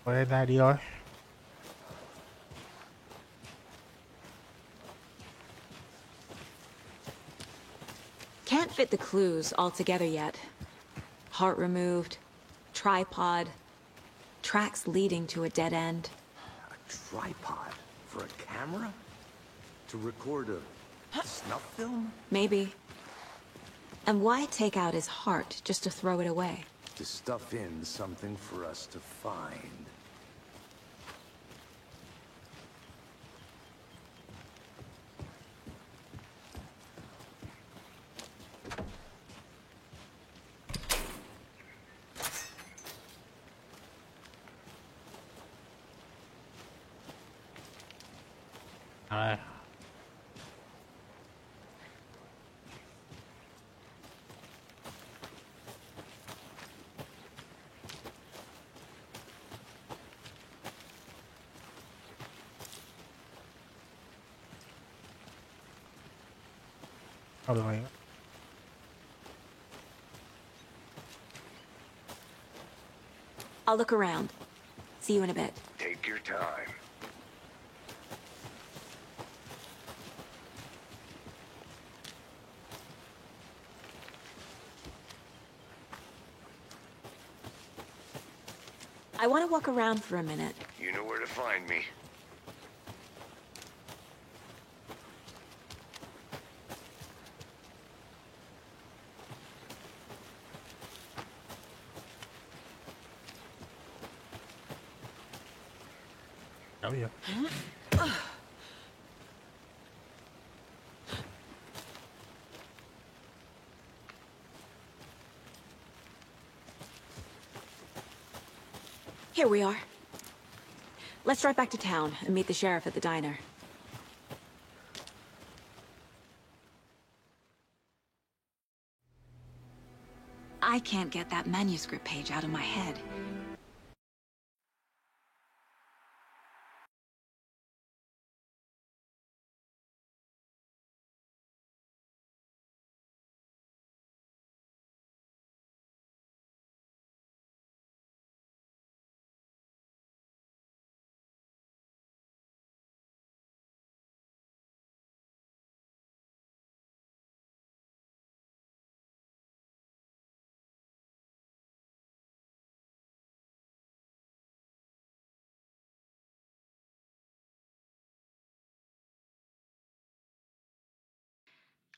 Quay ra đi thôi. Can't fit the clues all together yet. Heart removed, tripod, tracks leading to a dead end. A tripod for a camera? To record a snuff film? Maybe. And why take out his heart just to throw it away? To stuff in something for us to find. Được rồi. I'll look around. See you in a bit. Take your time. I want to walk around for a minute. You know where to find me. Đâu vậy? Here we are. Let's drive back to town and meet the sheriff at the diner. I can't get that manuscript page out of my head.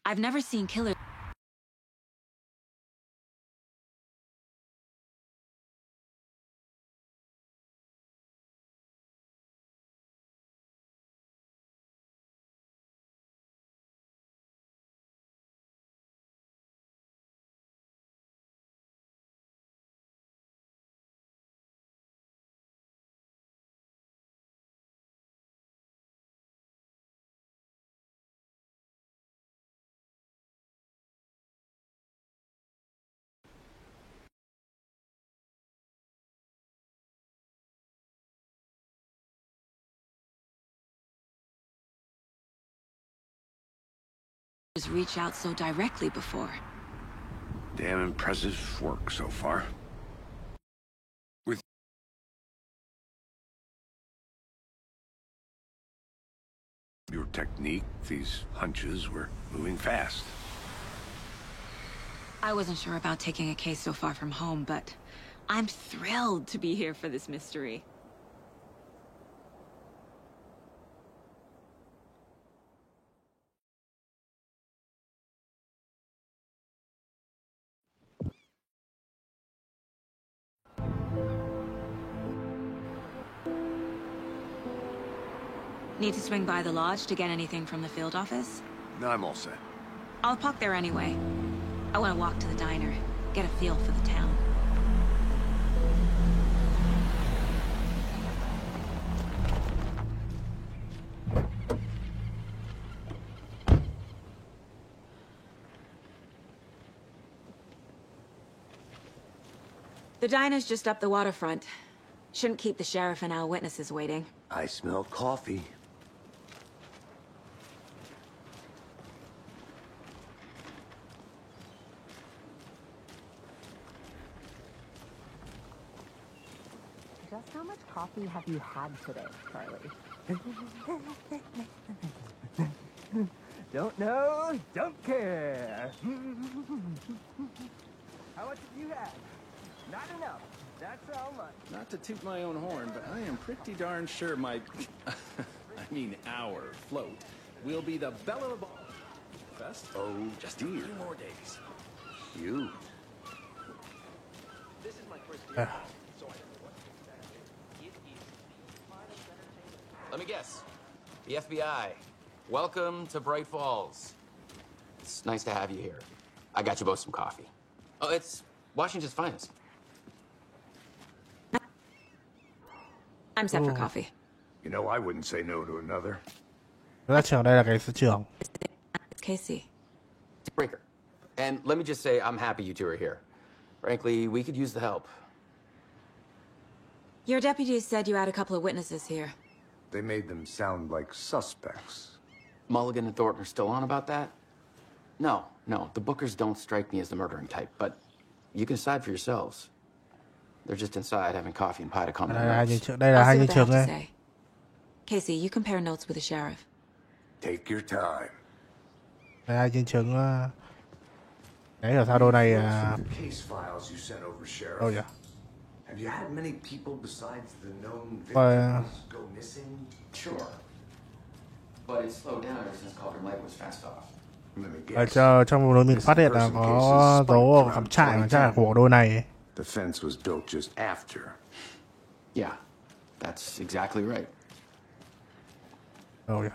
I've never seen killers reach out so directly before. Damn impressive work so far. With your technique, these hunches were moving fast. I wasn't sure about taking a case so far from home, but I'm thrilled to be here for this mystery. Need to swing by the lodge to get anything from the field office? No, I'm all set. I'll park there anyway. I want to walk to the diner, get a feel for the town. The diner's just up the waterfront. Shouldn't keep the sheriff and our witnesses waiting. I smell coffee. Just how much coffee have you had today, Charlie? Don't know, don't care. How much have you had? Not enough. That's how much. Not to toot my own horn, but I am pretty darn sure my... our float will be the belle of the ball. Fest? Oh, just a few more days. You. This is my first year. Let me guess. The FBI. Welcome to Bright Falls. It's nice to have you here. I got you both some coffee. Oh, it's Washington's finest. I'm set for coffee. You know, I wouldn't say no to another. Cái trường đây là cái trường. Casey. Breaker. And let me just say, I'm happy you two are here. Frankly, we could use the help. Your deputies said you had a couple of witnesses here. They made them sound like suspects. Mulligan and Thornton are still on about that? No, the Bookers don't strike me as the murdering type, but you can decide for yourselves. They're just inside having coffee and pie to calm their nerves. Đây là hai nhân trường đây. Casey, you compare notes with the sheriff. Take your time. Đây hai nhân trường. Đấy là sao đôi này. Case files you sent over, Sheriff. Oh yeah. Have you had many people besides the known victims go missing? Sure. But it slowed down ever since Calder Light was fast off. Trong vụ mình phát hiện là có dấu cắm trại của đôi này. The fence was built just after. Yeah, that's exactly right. Oh yeah.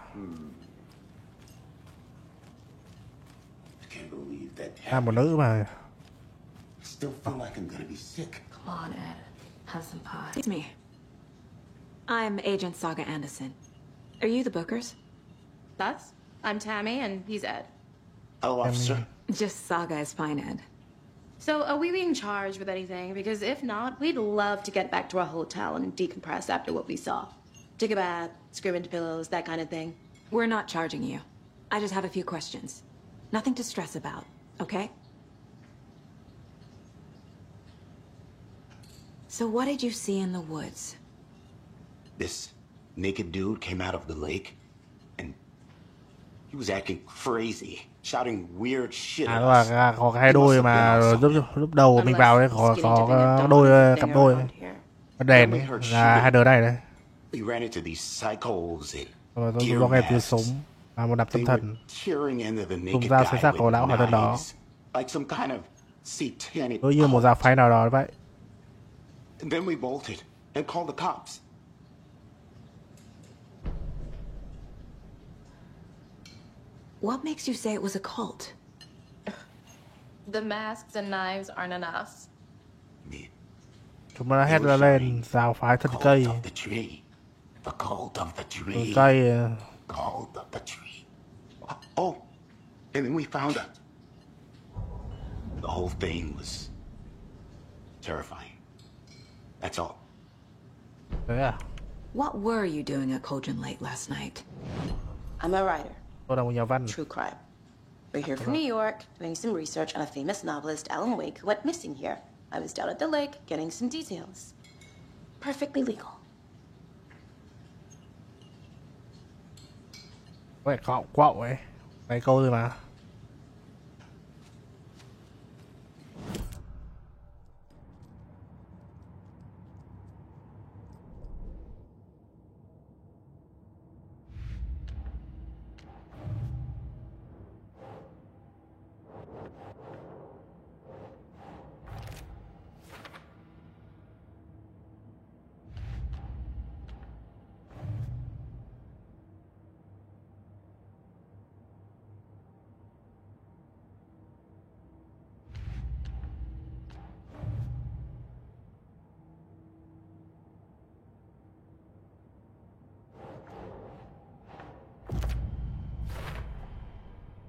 I can't believe that. Một nữ mà. Still feel like I'm gonna be sick. Come on, Ed. Have some pie. It's me. I'm Agent Saga Anderson. Are you the Bookers? Us? I'm Tammy, and he's Ed. Oh, officer. Just Saga is fine, Ed. So, are we being charged with anything? Because if not, we'd love to get back to our hotel and decompress after what we saw. Take a bath, scream into pillows, that kind of thing. We're not charging you. I just have a few questions. Nothing to stress about, okay? So what did you see in the woods? This naked dude came out of the lake, and he was acting crazy, shouting weird shit at us. Có cái hai đôi mà lúc đầu mình vào đấy có đôi cặp đôi đèn ấy, là hai đứa này đấy. We ran into these psychos and Tôi nghe tiếng súng và một đập tâm thần. Dùng dao xé xác cổ lão hòa thân đó. Đối như một giáo phái nào đó vậy. And then we bolted and called the cops. What makes you say it was a cult? The masks and knives aren't enough. Chúng nó hét lên giáo phái thân cây. The cult of the tree. Cây. Cult of the tree. Oh, and then we found it. The whole thing was terrifying. That's all. Yeah. What were you doing at Cauldron Lake last night? I'm a writer. Tôi là một nhà văn. True crime. We're here from New York, doing some research on a famous novelist, Alan Wake, who went missing here. I was down at the lake, getting some details. Perfectly legal. Vậy quạo ấy. Mấy câu thôi mà.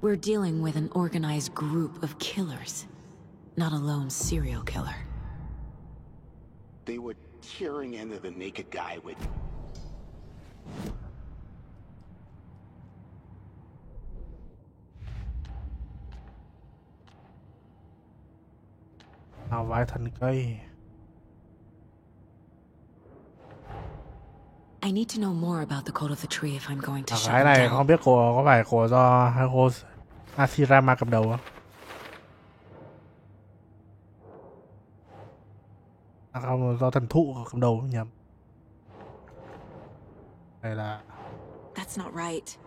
We're dealing with an organized group of killers, not a lone serial killer. They were tearing into the naked guy with... Nào vài thân cây. I need to know more about the cult of the tree if I'm going to shut cái them này down. không biết có phải của do Hashirama cầm đầu không? Không, do thần thụ cầm đầu nhầm. Đây là... That's not right.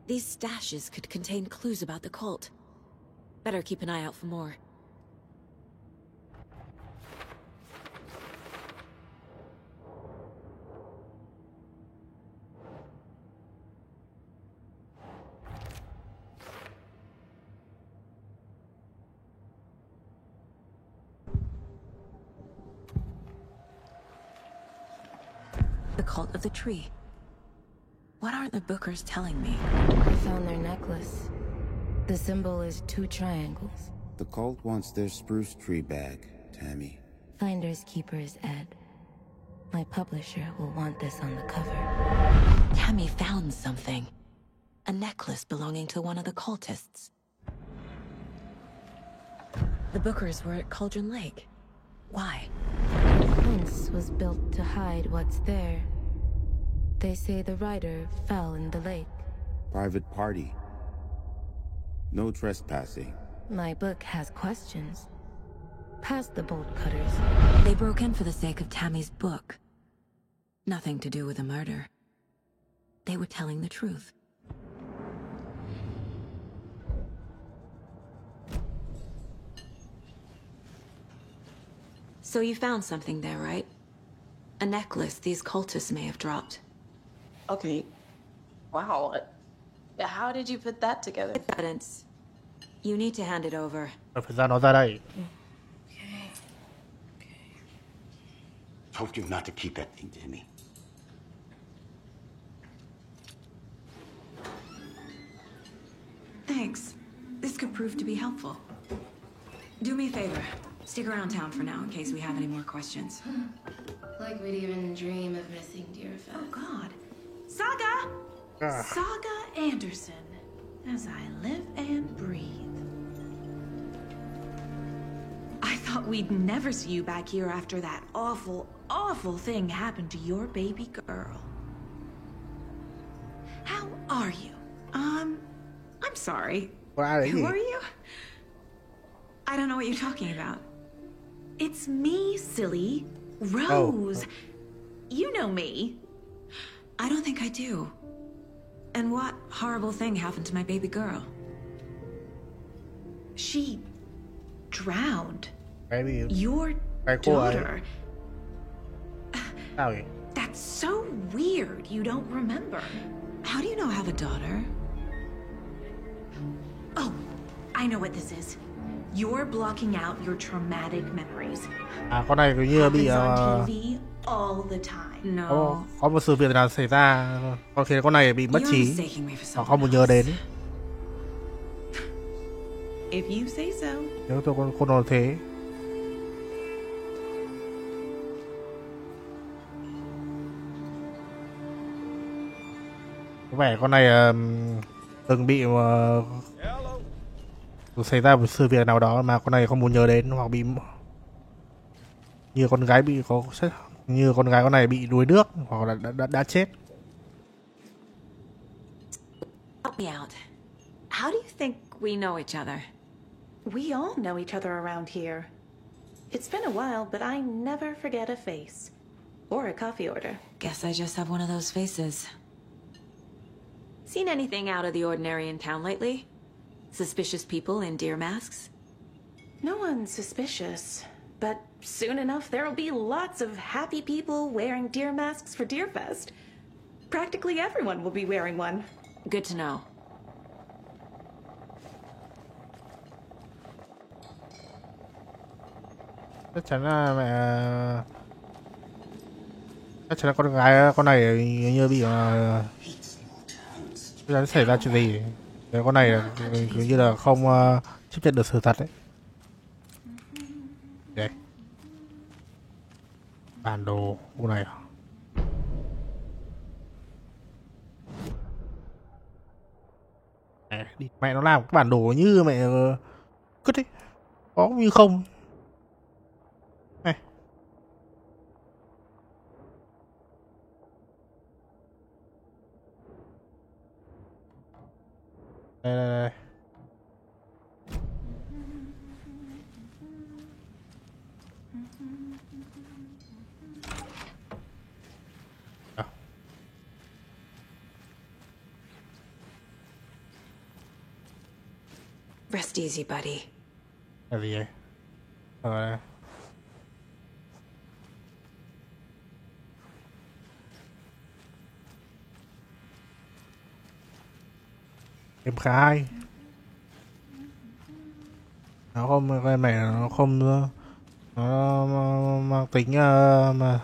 These stashes could contain clues about the cult. Better keep an eye out for more. The cult of the tree. What aren't the Bookers telling me? I found their necklace. The symbol is 2 triangles. The cult wants their spruce tree bag, Tammy. Finders keepers, Ed. My publisher will want this on the cover. Tammy found something. A necklace belonging to one of the cultists. The Bookers were at Cauldron Lake. Why? The fence was built to hide what's there. They say the rider fell in the lake. Private party. No trespassing. My book has questions. Past the bolt cutters. They broke in for the sake of Tammy's book. Nothing to do with the murder. They were telling the truth. So you found something there, right? A necklace these cultists may have dropped. Okay. Wow. How did you put that together? Evidence. You need to hand it over. Phải ra nó ra đây. Told you not to keep that thing, Timmy. Thanks. This could prove to be helpful. Do me a favor. Stick around town for now in case we have any more questions. Like we'd even dream of missing Deerfest. Oh, God. Saga! Saga Anderson. As I live and breathe. I thought we'd never see you back here after that awful, awful thing happened to your baby girl. How are you? I'm sorry. Who are you? I don't know what you're talking about. It's me, silly. Rose. You know me. I don't think I do. And what horrible thing happened to my baby girl? She drowned. Baby. Your daughter. That's so weird. You don't remember. How do you know I have a daughter? Oh, I know what this is. You're blocking out your traumatic memories. Con này kiểu như bị on TV all the time. No. Có một sự việc nào xảy ra có khiến con này bị mất trí, họ không muốn nhớ đến. If you say so. Nếu tôi con nói thế. Có vẻ con này từng bị xảy ra một sự việc nào đó mà con này không muốn nhớ đến, hoặc bị như con gái bị như con gái con này bị đuối nước hoặc là đã chết. Help me out. How do you think we know each other? We all know each other around here. It's been a while, but I never forget a face. Or a coffee order. Guess I just have one of those faces. Seen anything out of the ordinary in town lately? Suspicious people in deer masks? No one's suspicious. But soon enough, there'll be lots of happy people wearing deer masks for Deerfest. Practically everyone will be wearing one. Good to know. Chắc chắn là chắc chắn là con này như bị chắc chắn xảy ra chuyện gì. Cái con này dường như là không chấp nhận được sự thật đấy. Đây. Bản đồ khu này. Đi mẹ nó làm cái bản đồ như mẹ cứt ấy. Có như không. Này. Đây. Rest easy, buddy. Là gì vậy? Đây. Em khá hay. Nó không cái này nó không nó mang tính mà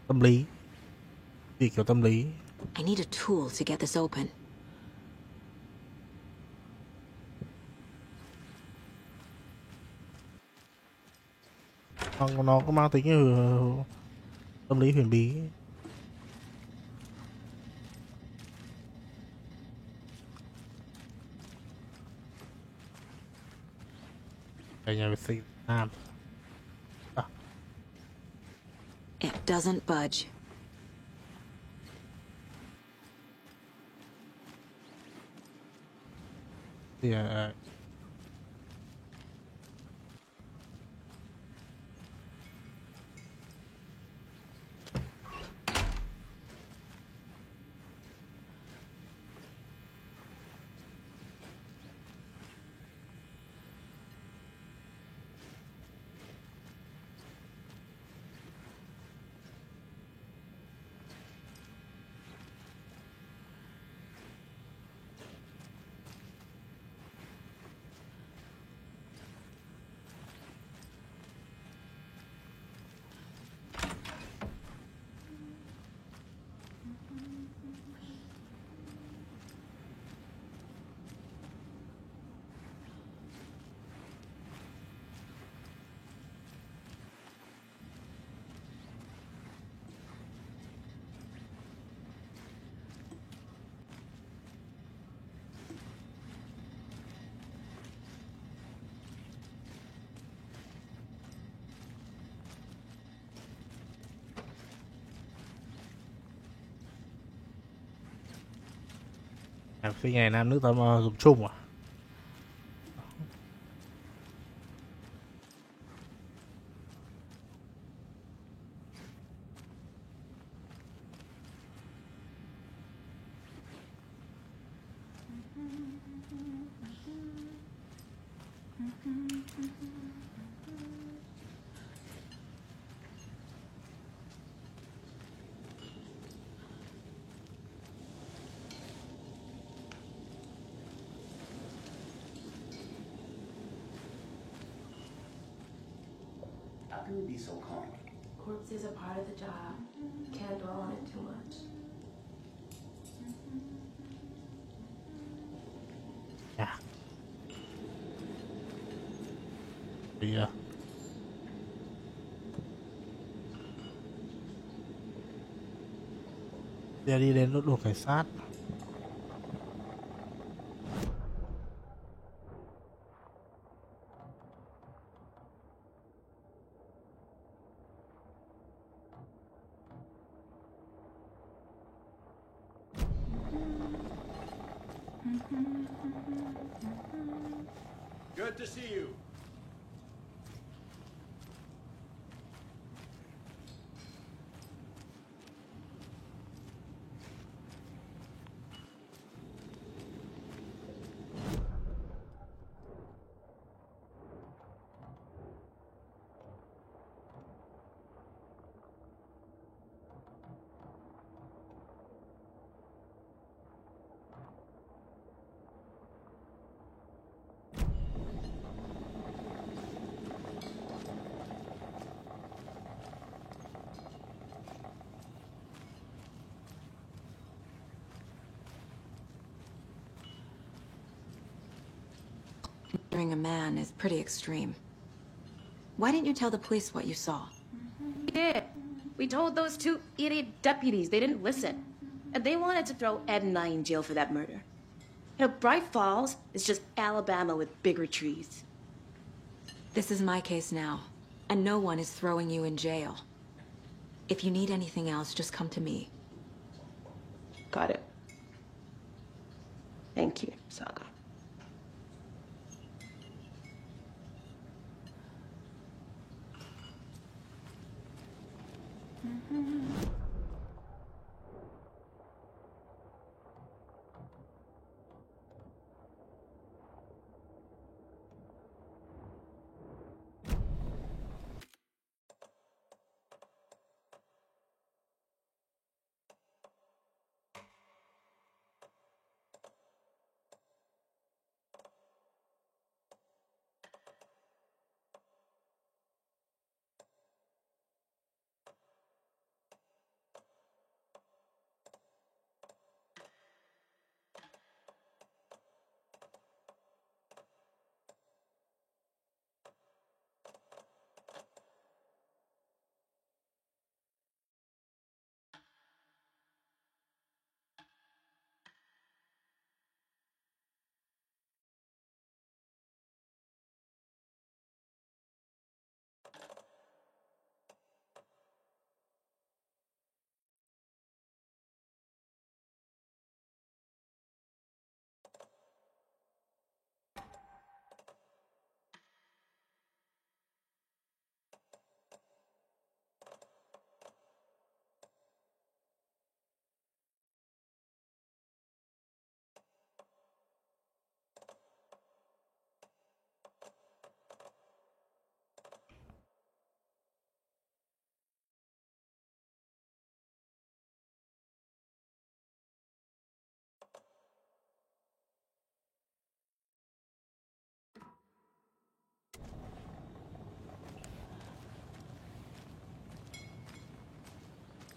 tâm lý. Gì kiểu tâm lý. I need a tool to get this open. Nó có mang tính tâm lý huyền bí. Đây nhà vệ sinh Nam. It doesn't budge. Yeah. Cái ngày nam nước ta dùng chung à? How can you be so calm? Corpses are part of the job. Can't dwell on it too much. Yeah. Yeah. Giờ đi đến đồn cảnh sát. Good to see you. Murdering a man is pretty extreme. Why didn't you tell the police what you saw? We did. We told those two idiot deputies. They didn't listen. And they wanted to throw Ed and I in jail for that murder. You know, Bright Falls is just Alabama with bigger trees. This is my case now, and no one is throwing you in jail. If you need anything else, just come to me. Got it. Thank you, Saga.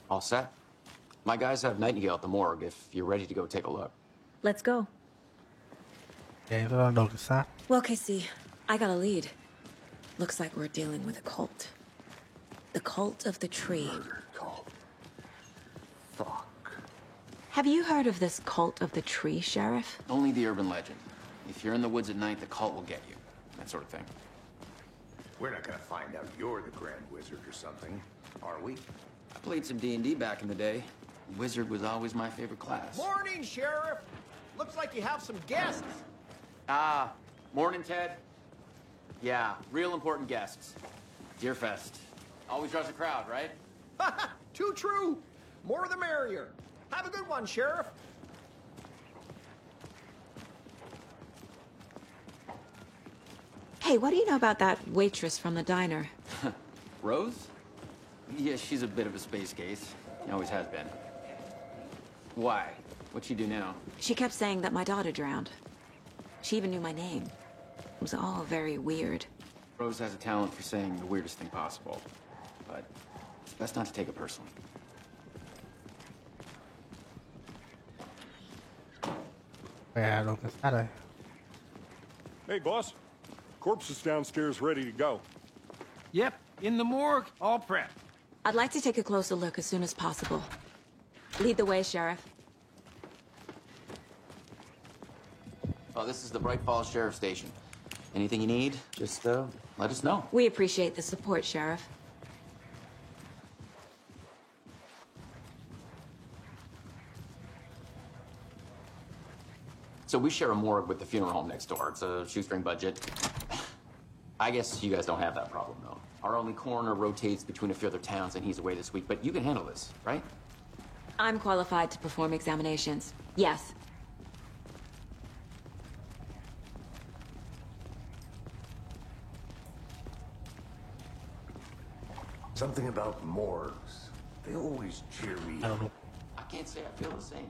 All set? My guys have Nightingale at the morgue if you're ready to go take a look. Let's go. Well, Casey, I got a lead. Looks like we're dealing with a cult. The cult of the tree. Cult. Fuck. Have you heard of this cult of the tree, Sheriff? Only the urban legend. If you're in the woods at night, the cult will get you. That sort of thing. We're not gonna find out you're the Grand Wizard or something, are we? I played some D&D back in the day. Wizard was always my favorite class. Morning, Sheriff! Looks like you have some guests. Ah, morning, Ted. Yeah, real important guests. Deerfest. Always draws a crowd, right? Too true. More the merrier. Have a good one, Sheriff. Hey, what do you know about that waitress from the diner? Rose? Yeah, she's a bit of a space case. Always has been. Why? What'd she do now? She kept saying that my daughter drowned. She even knew my name. It was all very weird. Rose has a talent for saying the weirdest thing possible. But it's best not to take it personally. Yeah, don't get that. Hey, boss. Corpse is downstairs ready to go. Yep, in the morgue, all prepped. I'd like to take a closer look as soon as possible. Lead the way, Sheriff. Oh, this is the Bright Falls Sheriff Station. Anything you need, just let us know. We appreciate the support, Sheriff. So we share a morgue with the funeral home next door. It's a shoestring budget. I guess you guys don't have that problem, though. Our only coroner rotates between a few other towns, and he's away this week, but you can handle this, right? I'm qualified to perform examinations. Yes. Something about morgues. They always cheer me up. I can't say I feel the same.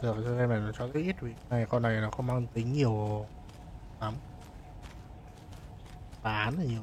Được, cái này nó cho cái ít vì này con này nó không mang tính nhiều lắm, bán là nhiều.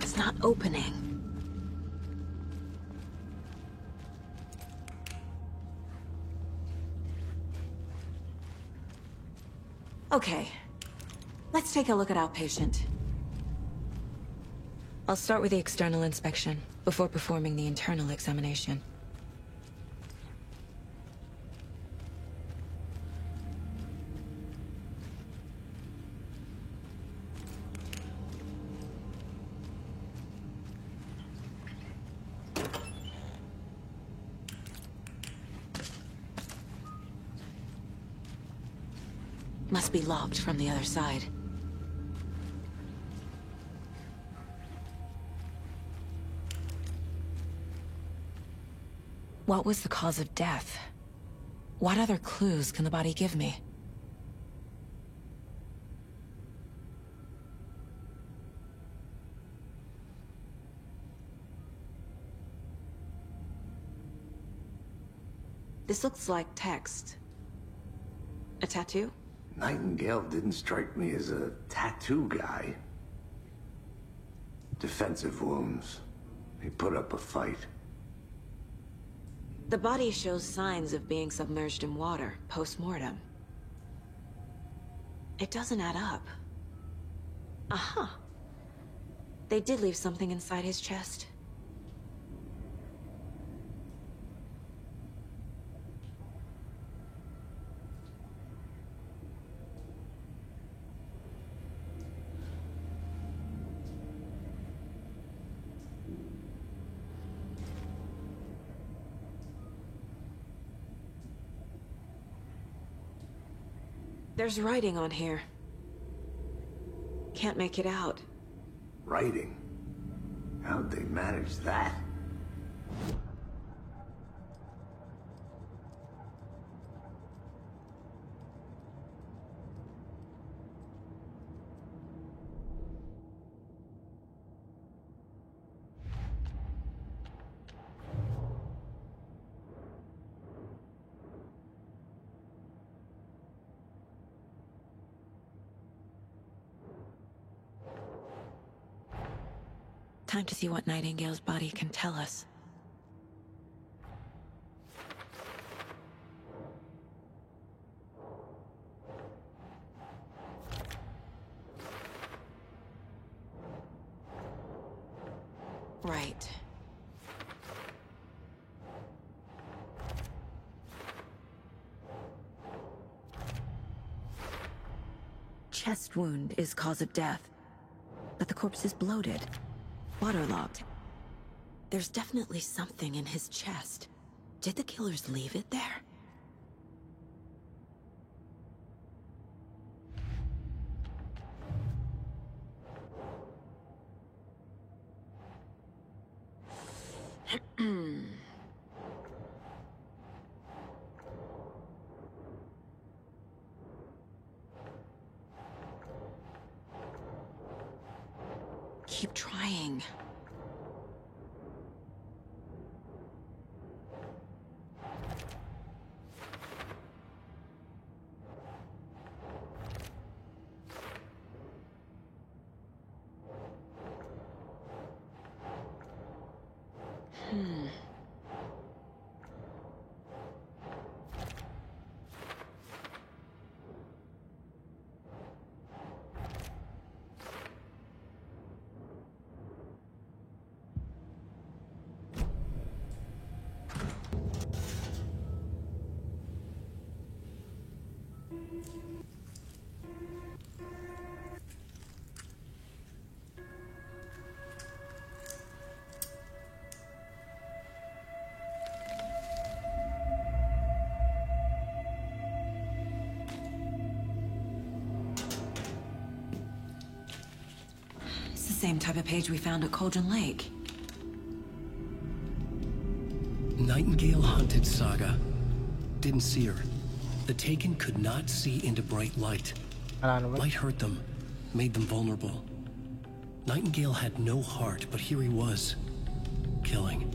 It's not opening. Okay, let's take a look at outpatient. I'll start with the external inspection before performing the internal examination. Must be locked from the other side. What was the cause of death? What other clues can the body give me? This looks like text. A tattoo? Nightingale didn't strike me as a tattoo guy. Defensive wounds. He put up a fight. The body shows signs of being submerged in water, post-mortem. It doesn't add up. Aha. They did leave something inside his chest. There's writing on here. Can't make it out. Writing? How'd they manage that? Time to see what Nightingale's body can tell us. Right. Chest wound is cause of death, but the corpse is bloated. Waterlogged. There's definitely something in his chest. Did the killers leave it there? Keep trying. Same type of page we found at Cauldron Lake. Nightingale Hunted Saga. Didn't see her. The Taken could not see into bright light. Light hurt them, made them vulnerable. Nightingale had no heart, but here he was, killing.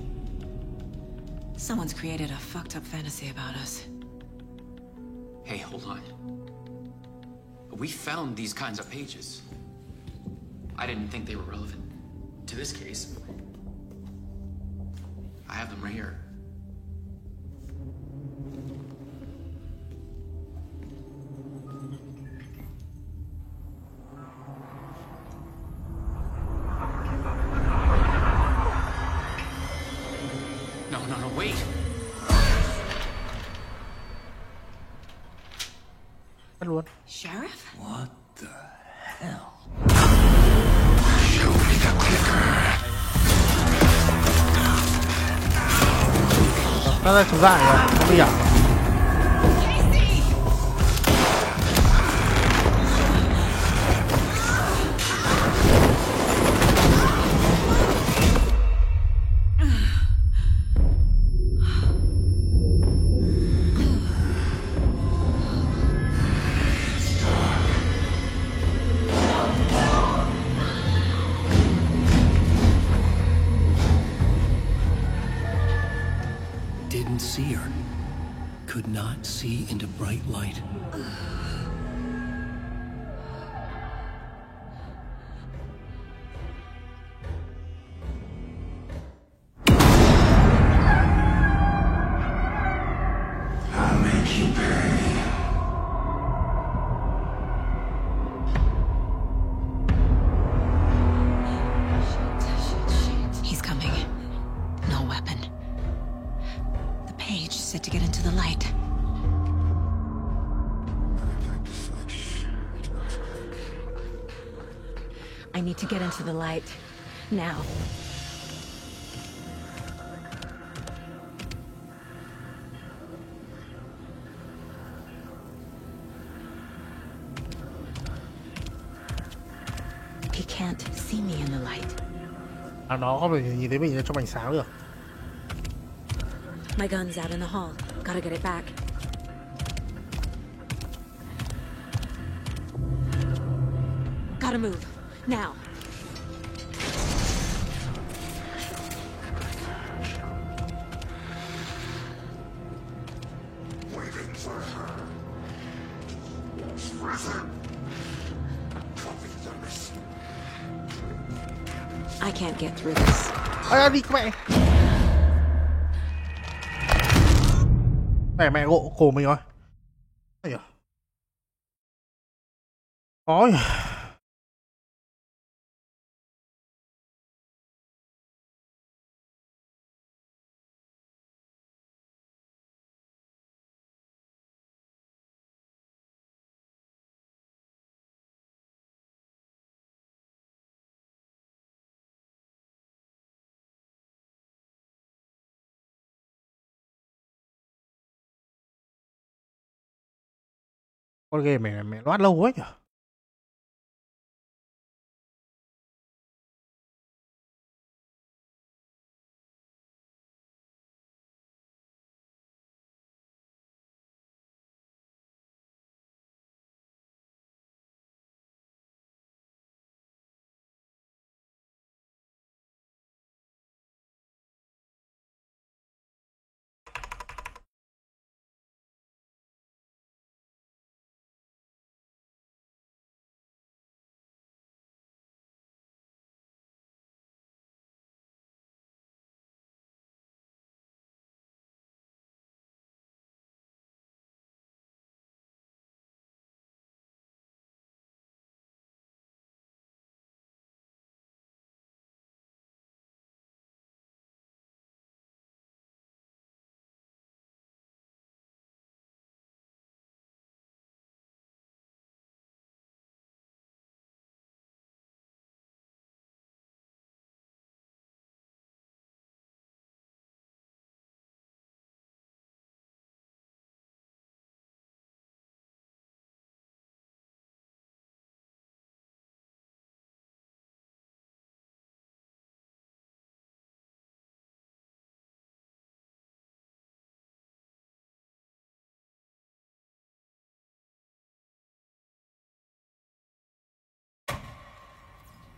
Someone's created a fucked up fantasy about us. Hey, hold on. We found these kinds of pages. I didn't think they were relevant to this case. I have them right here. No, wait! Sheriff? What the hell? Nó ra chúng lại rồi, không đi à? Didn't see her. Could not see into bright light. I'll make you pay. He's coming. No weapon. The page set to get into the light. I need to get into the light. Now. can't see me in the light. Nó không thể nhìn thấy mình trong ánh sáng được. My gun's out in the hall. Gotta get it back. Gotta move. Now. Waiting for her. Risen. I can't get through this. Đi mẹ. Mẹ gỗ cổ mình rồi. Ây da. Khó nhỉ. Con game này mẹ loát lâu quá nhỉ.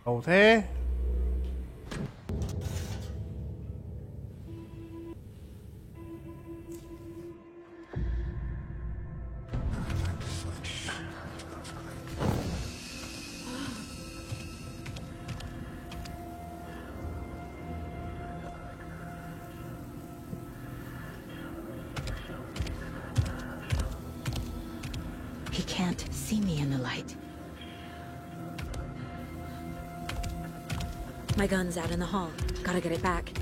Ồ thế. He can't see me in the light. My gun's out in the hall. Gotta get it back.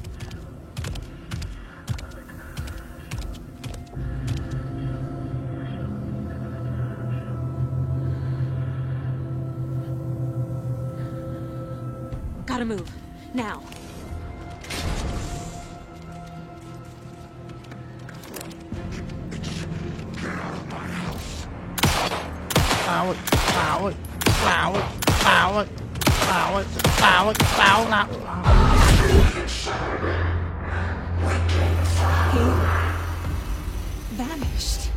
Gotta move. Now. Ow, ow, ow, ow, ow, ow, ow, He vanished.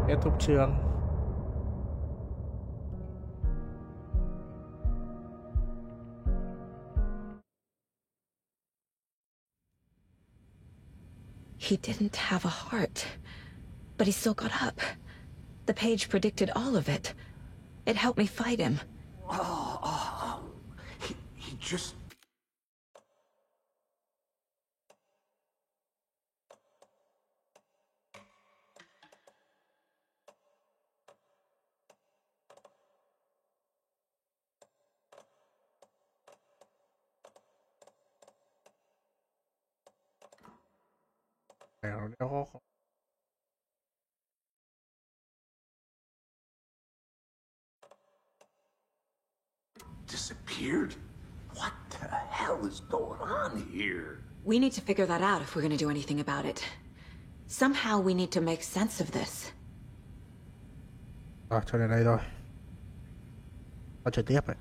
Kết thúc chương. He didn't have a heart, but he still got up. The page predicted all of it. It helped me fight him. He just... Disappeared? What the hell is going on here? We need to figure that out if we're gonna do anything about it. Somehow we need to make sense of this. Cho đến đây thôi. Ta chơi tiếp vậy.